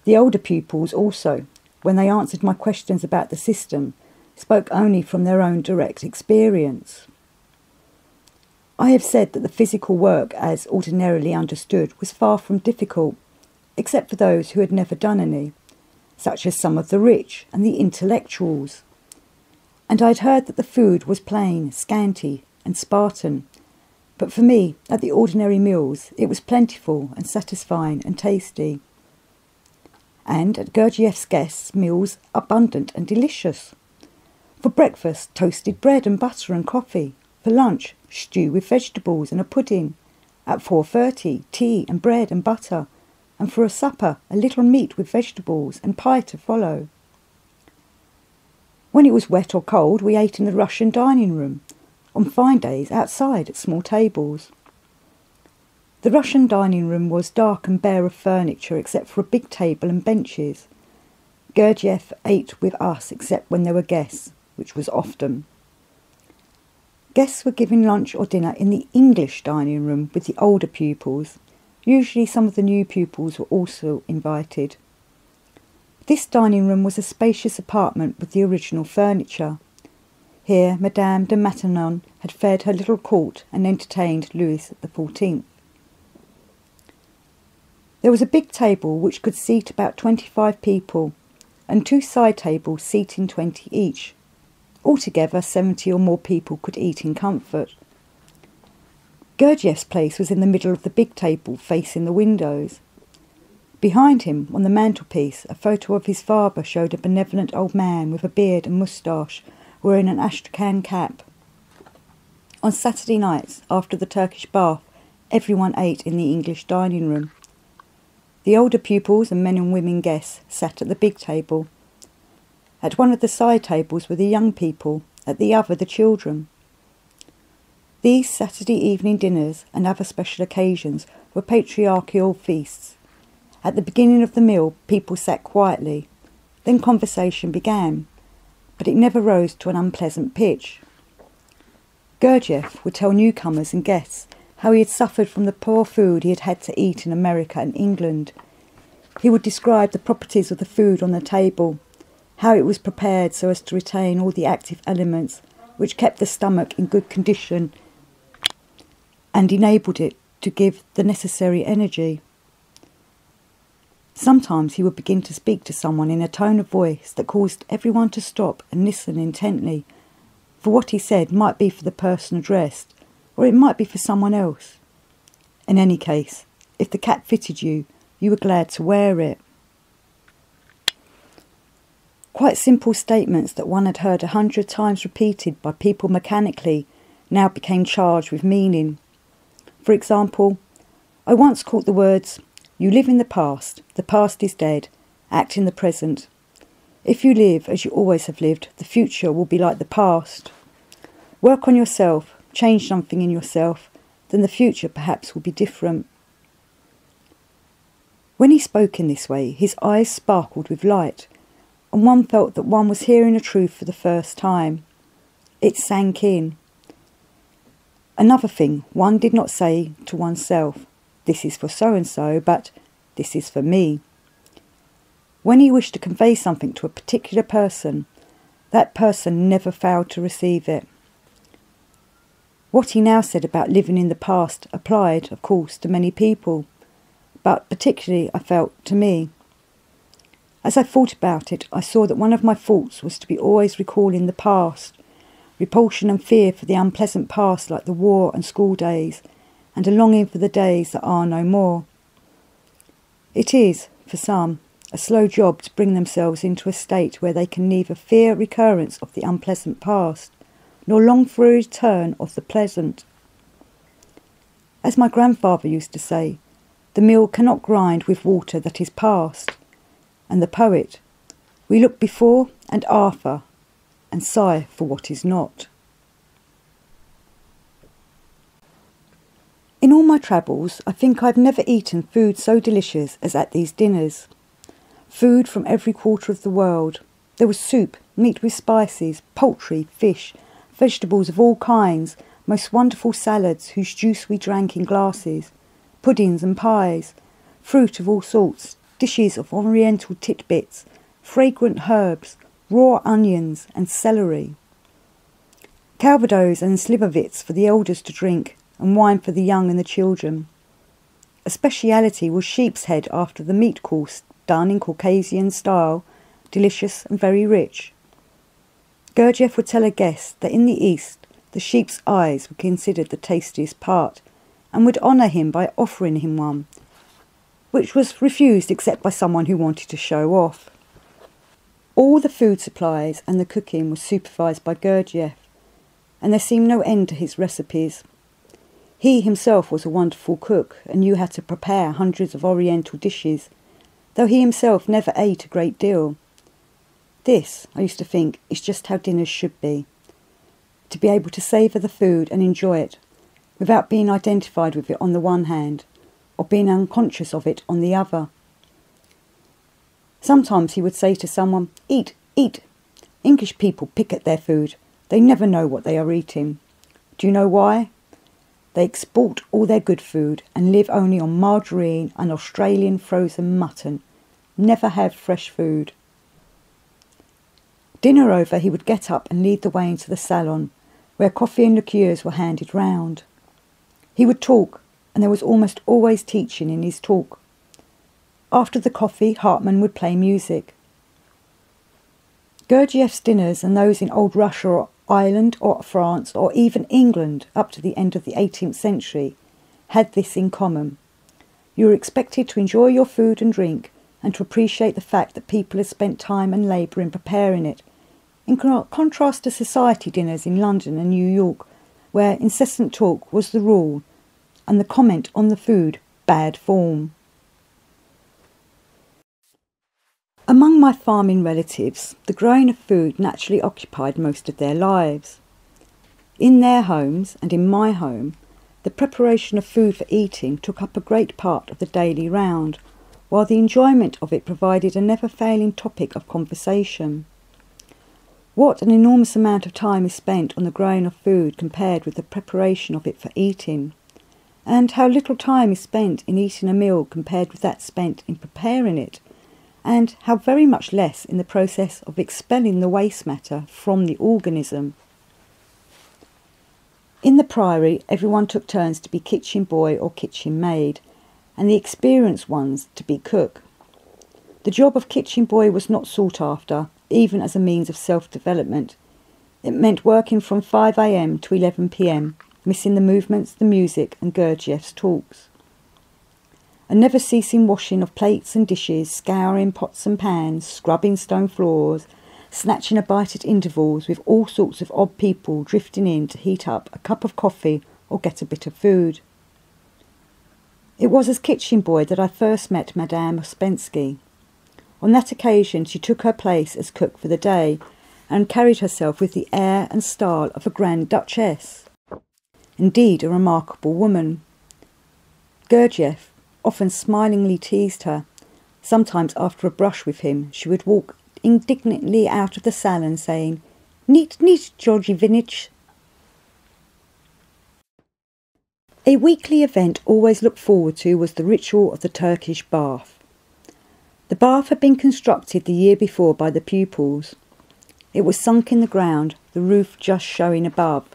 A: The older pupils also, when they answered my questions about the system, spoke only from their own direct experience. I have said that the physical work, as ordinarily understood, was far from difficult, except for those who had never done any, such as some of the rich and the intellectuals. And I'd heard that the food was plain, scanty, and Spartan, but for me, at the ordinary meals, it was plentiful and satisfying and tasty. And at Gurdjieff's guests' meals, abundant and delicious. For breakfast, toasted bread and butter and coffee. For lunch, stew with vegetables and a pudding. At 4:30, tea and bread and butter. And for a supper, a little meat with vegetables and pie to follow. When it was wet or cold, we ate in the Russian dining room. On fine days, outside at small tables. The Russian dining room was dark and bare of furniture except for a big table and benches. Gurdjieff ate with us except when there were guests, which was often. Guests were given lunch or dinner in the English dining room with the older pupils. Usually some of the new pupils were also invited. This dining room was a spacious apartment with the original furniture. Here Madame de Maintenon had fed her little court and entertained Louis XIV. There was a big table which could seat about 25 people, and 2 side tables seating 20 each. Altogether 70 or more people could eat in comfort. Gurdjieff's place was in the middle of the big table facing the windows. Behind him, on the mantelpiece, a photo of his father showed a benevolent old man with a beard and moustache, wearing an astrakhan cap. On Saturday nights, after the Turkish bath, everyone ate in the English dining room. The older pupils and men and women guests sat at the big table. At one of the side tables were the young people, at the other the children. These Saturday evening dinners and other special occasions were patriarchal feasts. At the beginning of the meal, people sat quietly. Then conversation began, but it never rose to an unpleasant pitch. Gurdjieff would tell newcomers and guests how he had suffered from the poor food he had had to eat in America and England. He would describe the properties of the food on the table, how it was prepared so as to retain all the active elements which kept the stomach in good condition and enabled it to give the necessary energy. Sometimes he would begin to speak to someone in a tone of voice that caused everyone to stop and listen intently, for what he said might be for the person addressed, or it might be for someone else. In any case, if the cap fitted you, you were glad to wear it. Quite simple statements that one had heard 100 times repeated by people mechanically now became charged with meaning. For example, I once caught the words, "You live in the past is dead, act in the present. If you live as you always have lived, the future will be like the past. Work on yourself, change something in yourself, then the future perhaps will be different." When he spoke in this way, his eyes sparkled with light, and one felt that one was hearing a truth for the first time. It sank in. Another thing, one did not say to oneself, "This is for so-and-so," but "This is for me." When he wished to convey something to a particular person, that person never failed to receive it. What he now said about living in the past applied, of course, to many people, but particularly, I felt, to me. As I thought about it, I saw that one of my faults was to be always recalling the past, repulsion and fear for the unpleasant past like the war and school days, and a longing for the days that are no more. It is, for some, a slow job to bring themselves into a state where they can neither fear recurrence of the unpleasant past, nor long for a return of the pleasant. As my grandfather used to say, the mill cannot grind with water that is past, and the poet, we look before and after, and sigh for what is not. In all my travels, I think I've never eaten food so delicious as at these dinners. Food from every quarter of the world. There was soup, meat with spices, poultry, fish, vegetables of all kinds, most wonderful salads whose juice we drank in glasses, puddings and pies, fruit of all sorts, dishes of oriental titbits, fragrant herbs, raw onions and celery. Calvados and slivovitz for the elders to drink, and wine for the young and the children. A speciality was sheep's head after the meat course, done in Caucasian style, delicious and very rich. Gurdjieff would tell a guest that in the East the sheep's eyes were considered the tastiest part, and would honour him by offering him one, which was refused except by someone who wanted to show off. All the food supplies and the cooking was supervised by Gurdjieff, and there seemed no end to his recipes. He himself was a wonderful cook and knew how to prepare hundreds of oriental dishes, though he himself never ate a great deal. This, I used to think, is just how dinners should be. To be able to savour the food and enjoy it, without being identified with it on the one hand, or being unconscious of it on the other. Sometimes he would say to someone, "Eat, eat. English people pick at their food. They never know what they are eating. Do you know why? They export all their good food and live only on margarine and Australian frozen mutton. Never have fresh food." Dinner over, he would get up and lead the way into the salon, where coffee and liqueurs were handed round. He would talk, and there was almost always teaching in his talk. After the coffee, Hartmann would play music. Gurdjieff's dinners, and those in old Russia or Ireland or France or even England up to the end of the 18th century, had this in common. You were expected to enjoy your food and drink and to appreciate the fact that people had spent time and labour in preparing it, in contrast to society dinners in London and New York, where incessant talk was the rule and the comment on the food bad form. Among my farming relatives, the growing of food naturally occupied most of their lives. In their homes, and in my home, the preparation of food for eating took up a great part of the daily round, while the enjoyment of it provided a never-failing topic of conversation. What an enormous amount of time is spent on the growing of food compared with the preparation of it for eating, and how little time is spent in eating a meal compared with that spent in preparing it, and how very much less in the process of expelling the waste matter from the organism. In the Priory, everyone took turns to be kitchen boy or kitchen maid, and the experienced ones to be cook. The job of kitchen boy was not sought after, even as a means of self-development. It meant working from 5 a.m. to 11 p.m, missing the movements, the music and Gurdjieff's talks. A never-ceasing washing of plates and dishes, scouring pots and pans, scrubbing stone floors, snatching a bite at intervals, with all sorts of odd people drifting in to heat up a cup of coffee or get a bit of food. It was as kitchen boy that I first met Madame Spensky. On that occasion she took her place as cook for the day, and carried herself with the air and style of a grand duchess. Indeed, a remarkable woman. Gurdjieff often smilingly teased her. Sometimes after a brush with him she would walk indignantly out of the salon saying, "Neat, neat, Georgie Vinich." A weekly event always looked forward to was the ritual of the Turkish bath. The bath had been constructed the year before by the Pupils. It was sunk in the ground, the roof just showing above.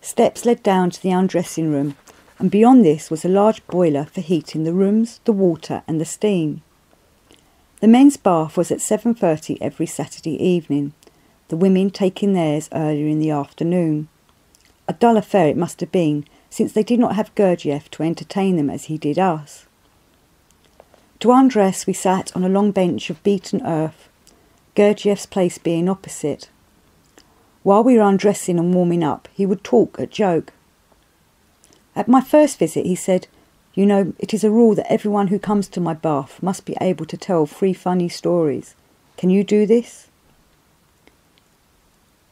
A: Steps led down to the undressing room, and beyond this was a large boiler for heating the rooms, the water and the steam. The men's bath was at 7:30 every Saturday evening, the women taking theirs earlier in the afternoon. A dull affair it must have been, since they did not have Gurdjieff to entertain them as he did us. To undress we sat on a long bench of beaten earth, Gurdjieff's place being opposite. While we were undressing and warming up, he would talk a joke. At my first visit he said, "You know, it is a rule that everyone who comes to my bath must be able to tell 3 funny stories. Can you do this?"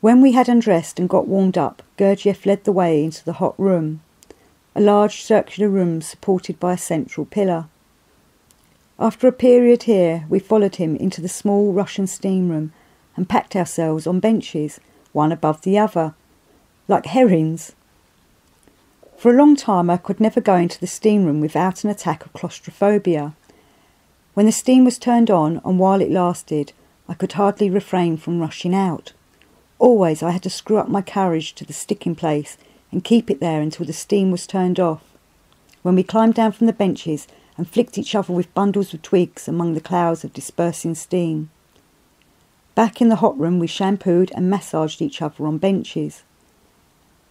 A: When we had undressed and got warmed up, Gurdjieff led the way into the hot room, a large circular room supported by a central pillar. After a period here, we followed him into the small Russian steam room and packed ourselves on benches, one above the other, like herrings. For a long time I could never go into the steam room without an attack of claustrophobia. When the steam was turned on, and while it lasted, I could hardly refrain from rushing out. Always I had to screw up my carriage to the sticking place and keep it there until the steam was turned off, when we climbed down from the benches and flicked each other with bundles of twigs among the clouds of dispersing steam. Back in the hot room we shampooed and massaged each other on benches.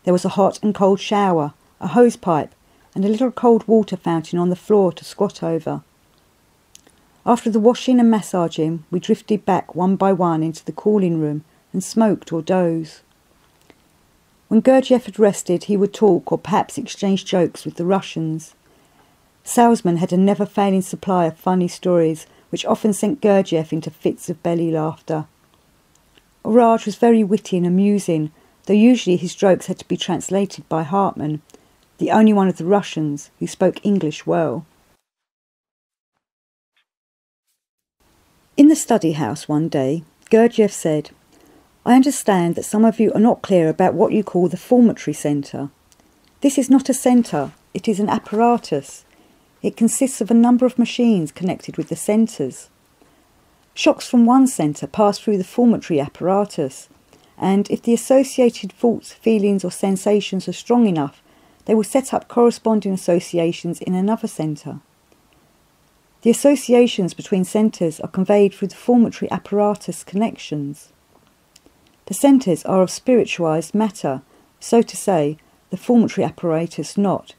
A: There was a hot and cold shower, a hose pipe, and a little cold water fountain on the floor to squat over. After the washing and massaging, we drifted back one by one into the cooling room and smoked or dozed. When Gurdjieff had rested, he would talk or perhaps exchange jokes with the Russians. Salesman had a never-failing supply of funny stories, which often sent Gurdjieff into fits of belly laughter. Raj was very witty and amusing, though usually his jokes had to be translated by Hartmann, the only one of the Russians who spoke English well. In the study house one day, Gurdjieff said, "I understand that some of you are not clear about what you call the formatory centre. This is not a centre, it is an apparatus. It consists of a number of machines connected with the centres. Shocks from one centre pass through the formatory apparatus, and if the associated thoughts, feelings or sensations are strong enough, they will set up corresponding associations in another centre. The associations between centres are conveyed through the formatory apparatus connections. The centres are of spiritualised matter, so to say, the formatory apparatus Nott.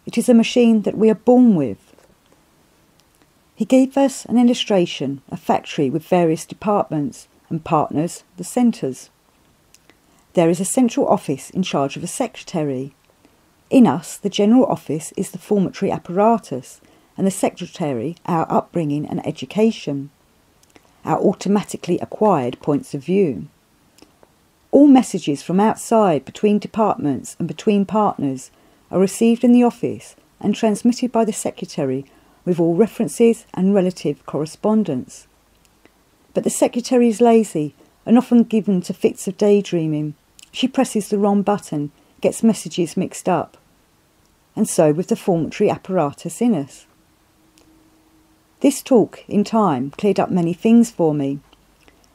A: It is a machine that we are born with." He gave us an illustration, a factory with various departments, and partners, the centres. There is a central office in charge of a secretary. In us, the general office is the formatory apparatus, and the secretary our upbringing and education, our automatically acquired points of view. All messages from outside, between departments and between partners, are received in the office and transmitted by the secretary with all references and relative correspondence. But the secretary is lazy and often given to fits of daydreaming. She presses the wrong button, gets messages mixed up. And so with the formatory apparatus in us. This talk, in time, cleared up many things for me.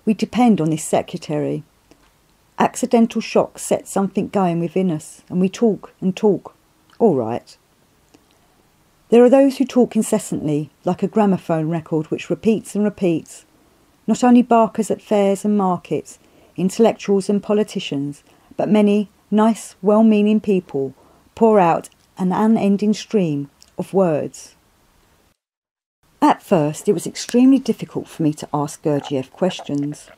A: We depend on this secretary. Accidental shocks set something going within us, and we talk and talk. All right. There are those who talk incessantly, like a gramophone record which repeats and repeats. Not only barkers at fairs and markets, intellectuals and politicians, but many nice, well-meaning people pour out an unending stream of words. At first, it was extremely difficult for me to ask Gurdjieff questions.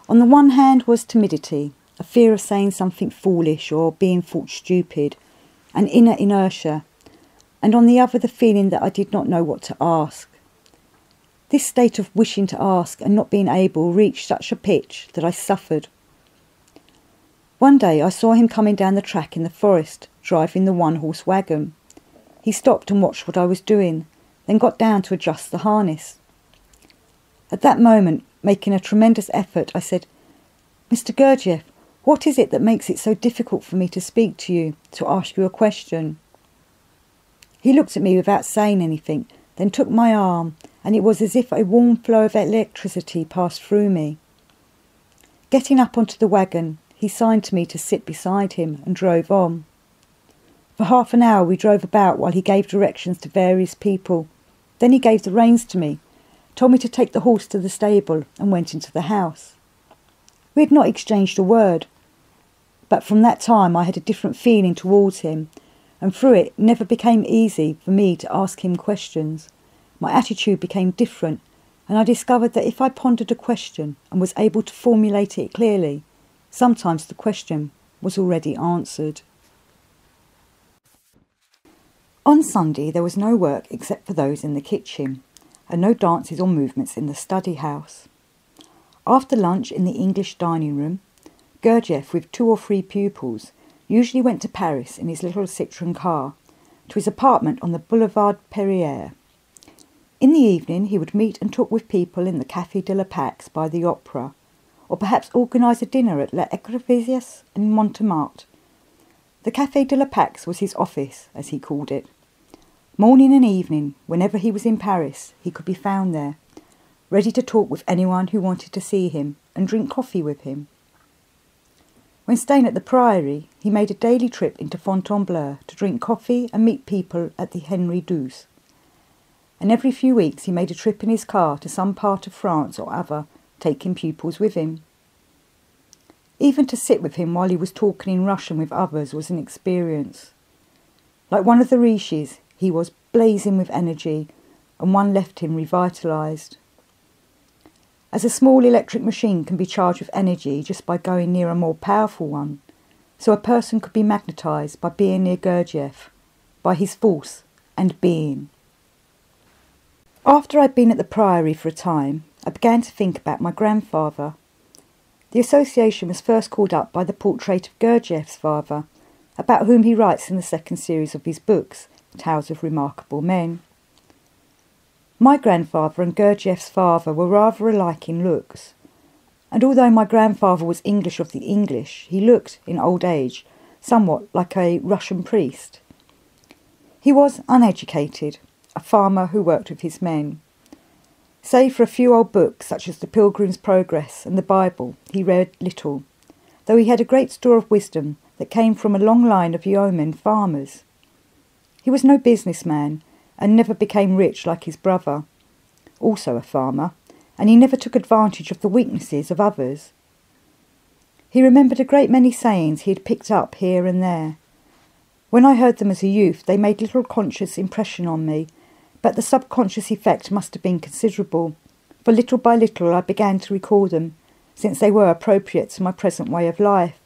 A: On the one hand was timidity, a fear of saying something foolish or being thought stupid, an inner inertia, and on the other the feeling that I did not know what to ask. This state of wishing to ask and not being able reached such a pitch that I suffered. One day I saw him coming down the track in the forest, driving the one-horse wagon. He stopped and watched what I was doing, then got down to adjust the harness. At that moment, making a tremendous effort, I said, "Mr. Gurdjieff, what is it that makes it so difficult for me to speak to you, to ask you a question?" He looked at me without saying anything, then took my arm, and it was as if a warm flow of electricity passed through me. Getting up onto the wagon, he signed to me to sit beside him and drove on. For half an hour we drove about while he gave directions to various people. Then he gave the reins to me, told me to take the horse to the stable, and went into the house. We had not exchanged a word, but from that time I had a different feeling towards him, and through it never became easy for me to ask him questions. My attitude became different, and I discovered that if I pondered a question and was able to formulate it clearly, sometimes the question was already answered. On Sunday there was no work except for those in the kitchen, and no dances or movements in the study house. After lunch in the English dining room, Gurdjieff, with 2 or 3 pupils, usually went to Paris in his little Citroën car, to his apartment on the boulevard Priory. In the evening he would meet and talk with people in the Café de la Paix by the opera, or perhaps organise a dinner at Les Expelling in Montmartre. The Café de la Pax was his office, as he called it. Morning and evening, whenever he was in Paris, he could be found there, ready to talk with anyone who wanted to see him and drink coffee with him. When staying at the Priory, he made a daily trip into Fontainebleau to drink coffee and meet people at the Henri Douze. And every few weeks he made a trip in his car to some part of France or other, taking pupils with him. Even to sit with him while he was talking in Russian with others was an experience. Like one of the rishis, he was blazing with energy, and one left him revitalised. As a small electric machine can be charged with energy just by going near a more powerful one, so a person could be magnetised by being near Gurdjieff, by his force and being. After I'd been at the Priory for a time, I began to think about my grandfather. The association was first called up by the portrait of Gurdjieff's father, about whom he writes in the second series of his books, Tales of Remarkable Men. My grandfather and Gurdjieff's father were rather alike in looks, and although my grandfather was English of the English, he looked, in old age, somewhat like a Russian priest. He was uneducated, a farmer who worked with his men. Save for a few old books such as The Pilgrim's Progress and the Bible, he read little, though he had a great store of wisdom that came from a long line of yeomen farmers. He was no businessman and never became rich like his brother, also a farmer, and he never took advantage of the weaknesses of others. He remembered a great many sayings he had picked up here and there. When I heard them as a youth, they made little conscious impression on me, but the subconscious effect must have been considerable, for little by little I began to recall them, since they were appropriate to my present way of life.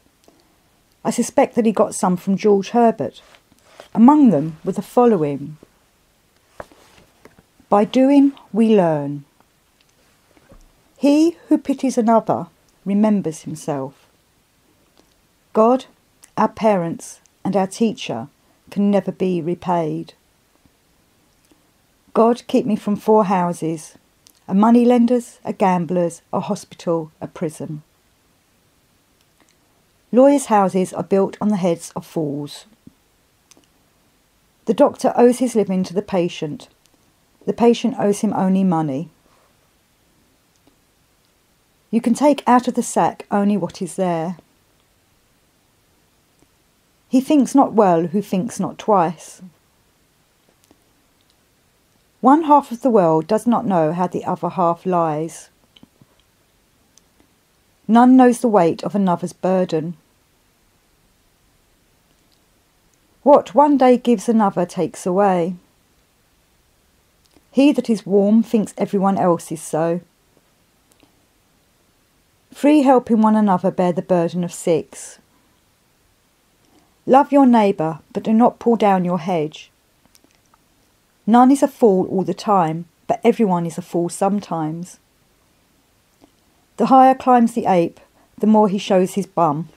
A: I suspect that he got some from George Herbert. Among them were the following. By doing we learn. He who pities another remembers himself. God, our parents, and our teacher can never be repaid. God keep me from 4 houses, a moneylender's, a gambler's, a hospital, a prison. Lawyers' houses are built on the heads of fools. The doctor owes his living to the patient owes him only money. You can take out of the sack only what is there. He thinks not well who thinks not twice. One half of the world does not know how the other half lies. None knows the weight of another's burden. What one day gives another takes away. He that is warm thinks everyone else is so. 3 helping one another bear the burden of 6. Love your neighbour, but do not pull down your hedge. None is a fool all the time, but everyone is a fool sometimes. The higher climbs the ape, the more he shows his bum.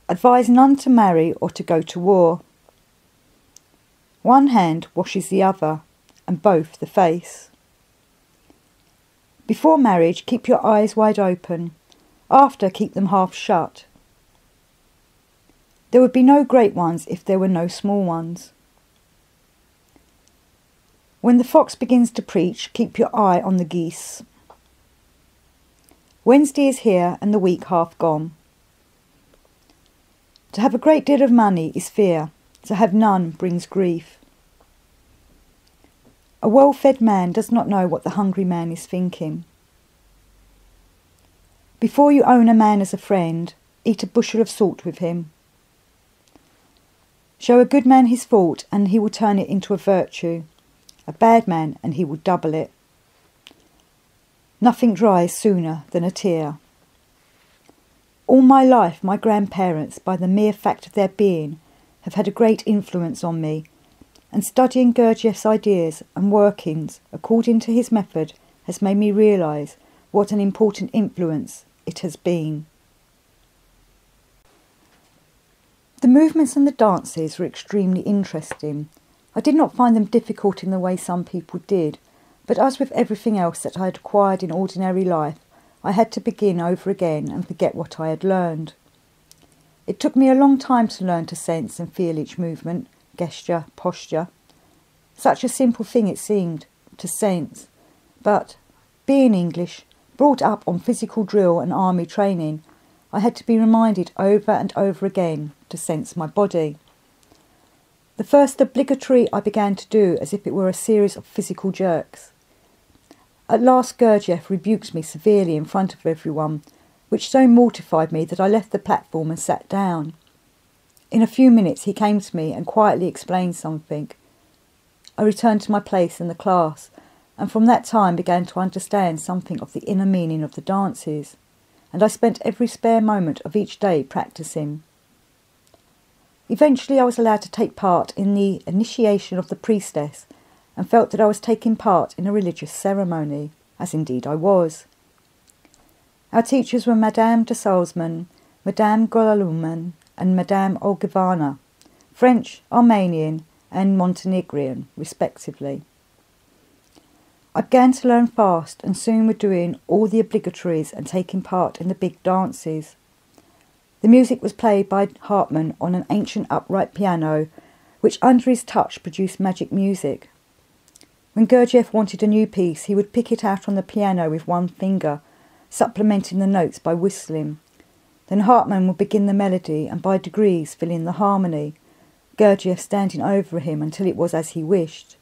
A: Advise none to marry or to go to war. One hand washes the other, and both the face. Before marriage, keep your eyes wide open. After, keep them half shut. There would be no great ones if there were no small ones. When the fox begins to preach, keep your eye on the geese. Wednesday is here and the week half gone. To have a great deal of money is fear. To have none brings grief. A well-fed man does not know what the hungry man is thinking. Before you own a man as a friend, eat a bushel of salt with him. Show a good man his fault and he will turn it into a virtue. A bad man and he will double it. Nothing dries sooner than a tear. All my life my grandparents, by the mere fact of their being, have had a great influence on me, and studying Gurdjieff's ideas and workings according to his method has made me realise what an important influence it has been. The movements and the dances were extremely interesting. I did not find them difficult in the way some people did, but as with everything else that I had acquired in ordinary life, I had to begin over again and forget what I had learned. It took me a long time to learn to sense and feel each movement, gesture, posture. Such a simple thing it seemed, to sense. But, being English, brought up on physical drill and army training, I had to be reminded over and over again to sense my body. The first obligatory I began to do as if it were a series of physical jerks. At last Gurdjieff rebuked me severely in front of everyone, which so mortified me that I left the platform and sat down. In a few minutes he came to me and quietly explained something. I returned to my place in the class, and from that time began to understand something of the inner meaning of the dances, and I spent every spare moment of each day practising. Eventually I was allowed to take part in the initiation of the priestess, and felt that I was taking part in a religious ceremony, as indeed I was. Our teachers were Madame de Salzman, Madame Golaluman, and Madame Olgivana, French, Armenian, and Montenegrin, respectively. I began to learn fast and soon were doing all the obligatories and taking part in the big dances. The music was played by Hartmann on an ancient upright piano, which under his touch produced magic music. When Gurdjieff wanted a new piece, he would pick it out on the piano with one finger, supplementing the notes by whistling. Then Hartmann would begin the melody and by degrees fill in the harmony, Gurdjieff standing over him until it was as he wished.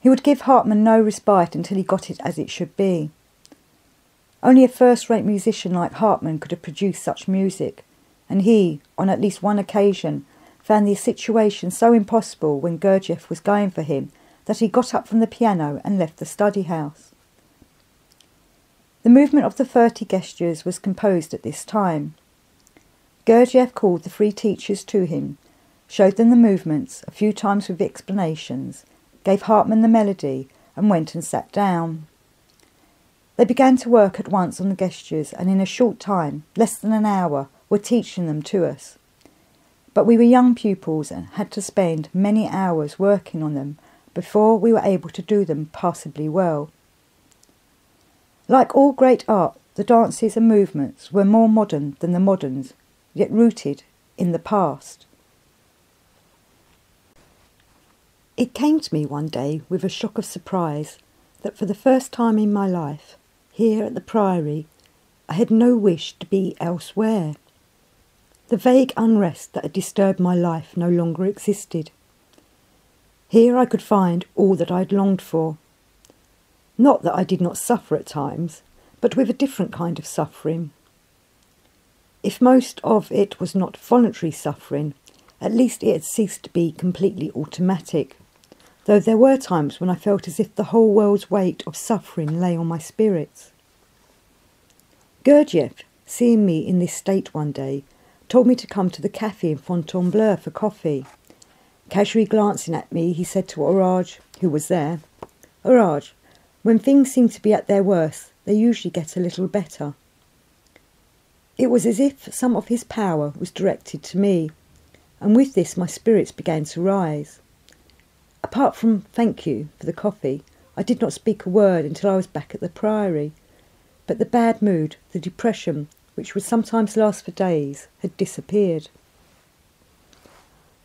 A: He would give Hartmann no respite until he got it as it should be. Only a first-rate musician like Hartmann could have produced such music, and he, on at least one occasion, found the situation so impossible when Gurdjieff was going for him that he got up from the piano and left the study house. The movement of the 30 gestures was composed at this time. Gurdjieff called the 3 teachers to him, showed them the movements, a few times with explanations, gave Hartmann the melody, and went and sat down. They began to work at once on the gestures, and in a short time, less than an hour, were teaching them to us. But we were young pupils and had to spend many hours working on them before we were able to do them passably well. Like all great art, the dances and movements were more modern than the moderns, yet rooted in the past. It came to me one day with a shock of surprise that for the first time in my life, here at the Priory, I had no wish to be elsewhere. The vague unrest that had disturbed my life no longer existed. Here I could find all that I had longed for. Not that I did not suffer at times, but with a different kind of suffering. If most of it was not voluntary suffering, at least it had ceased to be completely automatic, though there were times when I felt as if the whole world's weight of suffering lay on my spirits. Gurdjieff, seeing me in this state one day, told me to come to the cafe in Fontainebleau for coffee. Casually glancing at me, he said to Orage, who was there, "Orage, when things seem to be at their worst, they usually get a little better." It was as if some of his power was directed to me, and with this my spirits began to rise. Apart from thank you for the coffee, I did not speak a word until I was back at the Priory, but the bad mood, the depression, which would sometimes last for days, had disappeared.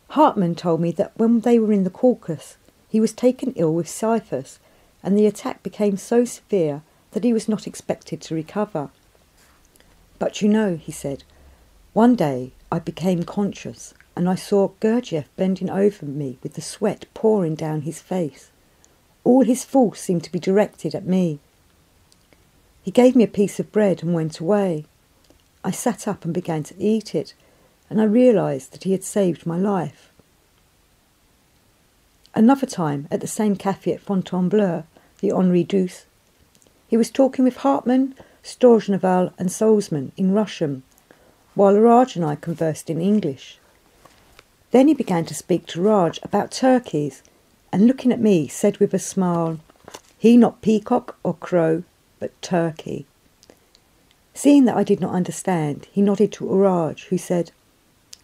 A: Hartmann told me that when they were in the Caucasus, he was taken ill with typhus, and the attack became so severe that he was not expected to recover. "But you know," he said, "one day I became conscious, and I saw Gurdjieff bending over me with the sweat pouring down his face. All his force seemed to be directed at me. He gave me a piece of bread and went away. I sat up and began to eat it, and I realised that he had saved my life." Another time, at the same cafe at Fontainebleau, the Henri Douce, he was talking with Hartmann, Storchneval and Salzman in Russian, while Raj and I conversed in English. Then he began to speak to Raj about turkeys, and looking at me said with a smile, "He not peacock or crow, but turkey." Seeing that I did not understand, he nodded to Raj, who said,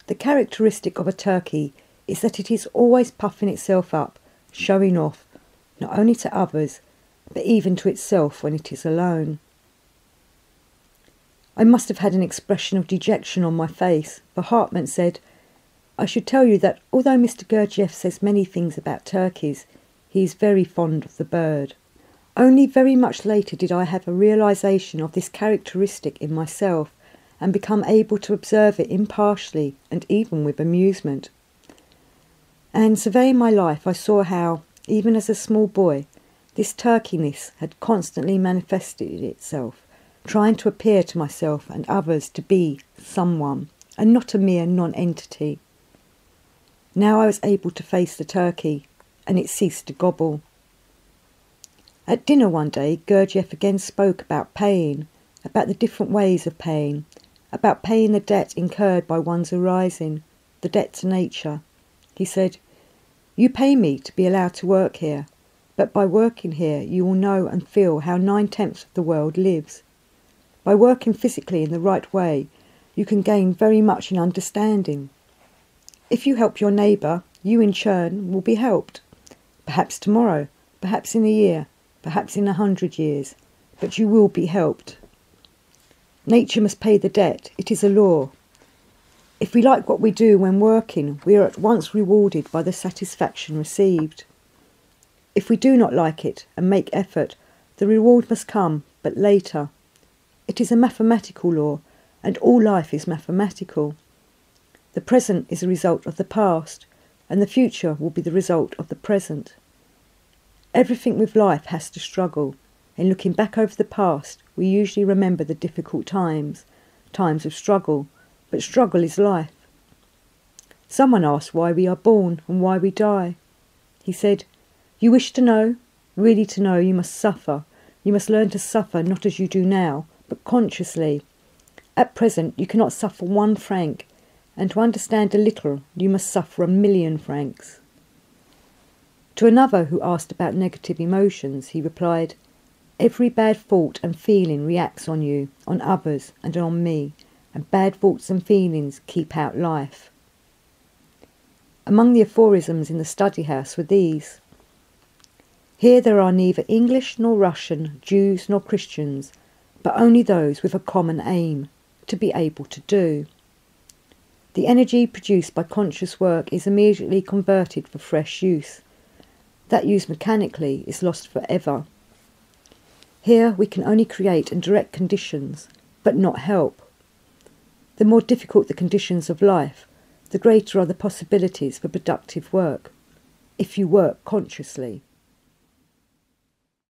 A: "The characteristic of a turkey is that it is always puffing itself up, showing off, not only to others, but even to itself when it is alone." I must have had an expression of dejection on my face, for Hartman said, "I should tell you that although Mr. Gurdjieff says many things about turkeys, he is very fond of the bird." Only very much later did I have a realisation of this characteristic in myself and become able to observe it impartially and even with amusement. And surveying my life, I saw how, even as a small boy, this turkeyness had constantly manifested itself, trying to appear to myself and others to be someone, and not a mere non-entity. Now I was able to face the turkey, and it ceased to gobble. At dinner one day, Gurdjieff again spoke about paying, about the different ways of paying, about paying the debt incurred by one's arising, the debt to nature. He said, "You pay me to be allowed to work here, but by working here you will know and feel how 9/10 of the world lives. By working physically in the right way, you can gain very much in understanding. If you help your neighbour, you in turn will be helped. Perhaps tomorrow, perhaps in a year, perhaps in 100 years, but you will be helped. Nature must pay the debt, it is a law. If we like what we do when working, we are at once rewarded by the satisfaction received. If we do not like it and make effort, the reward must come, but later. It is a mathematical law, and all life is mathematical. The present is a result of the past, and the future will be the result of the present. Everything with life has to struggle. In looking back over the past, we usually remember the difficult times, times of struggle, but struggle is life. Someone asked why we are born and why we die. He said, "You wish to know? Really to know, you must suffer. You must learn to suffer not as you do now, but consciously. At present you cannot suffer 1 franc, and to understand a little you must suffer 1,000,000 francs. To another who asked about negative emotions, he replied, "Every bad thought and feeling reacts on you, on others and on me, and bad thoughts and feelings keep out life." Among the aphorisms in the study house were these: "Here there are neither English nor Russian, Jews nor Christians, but only those with a common aim, to be able to do. The energy produced by conscious work is immediately converted for fresh use. That used mechanically is lost forever. Here we can only create and direct conditions, but not help. The more difficult the conditions of life, the greater are the possibilities for productive work, if you work consciously."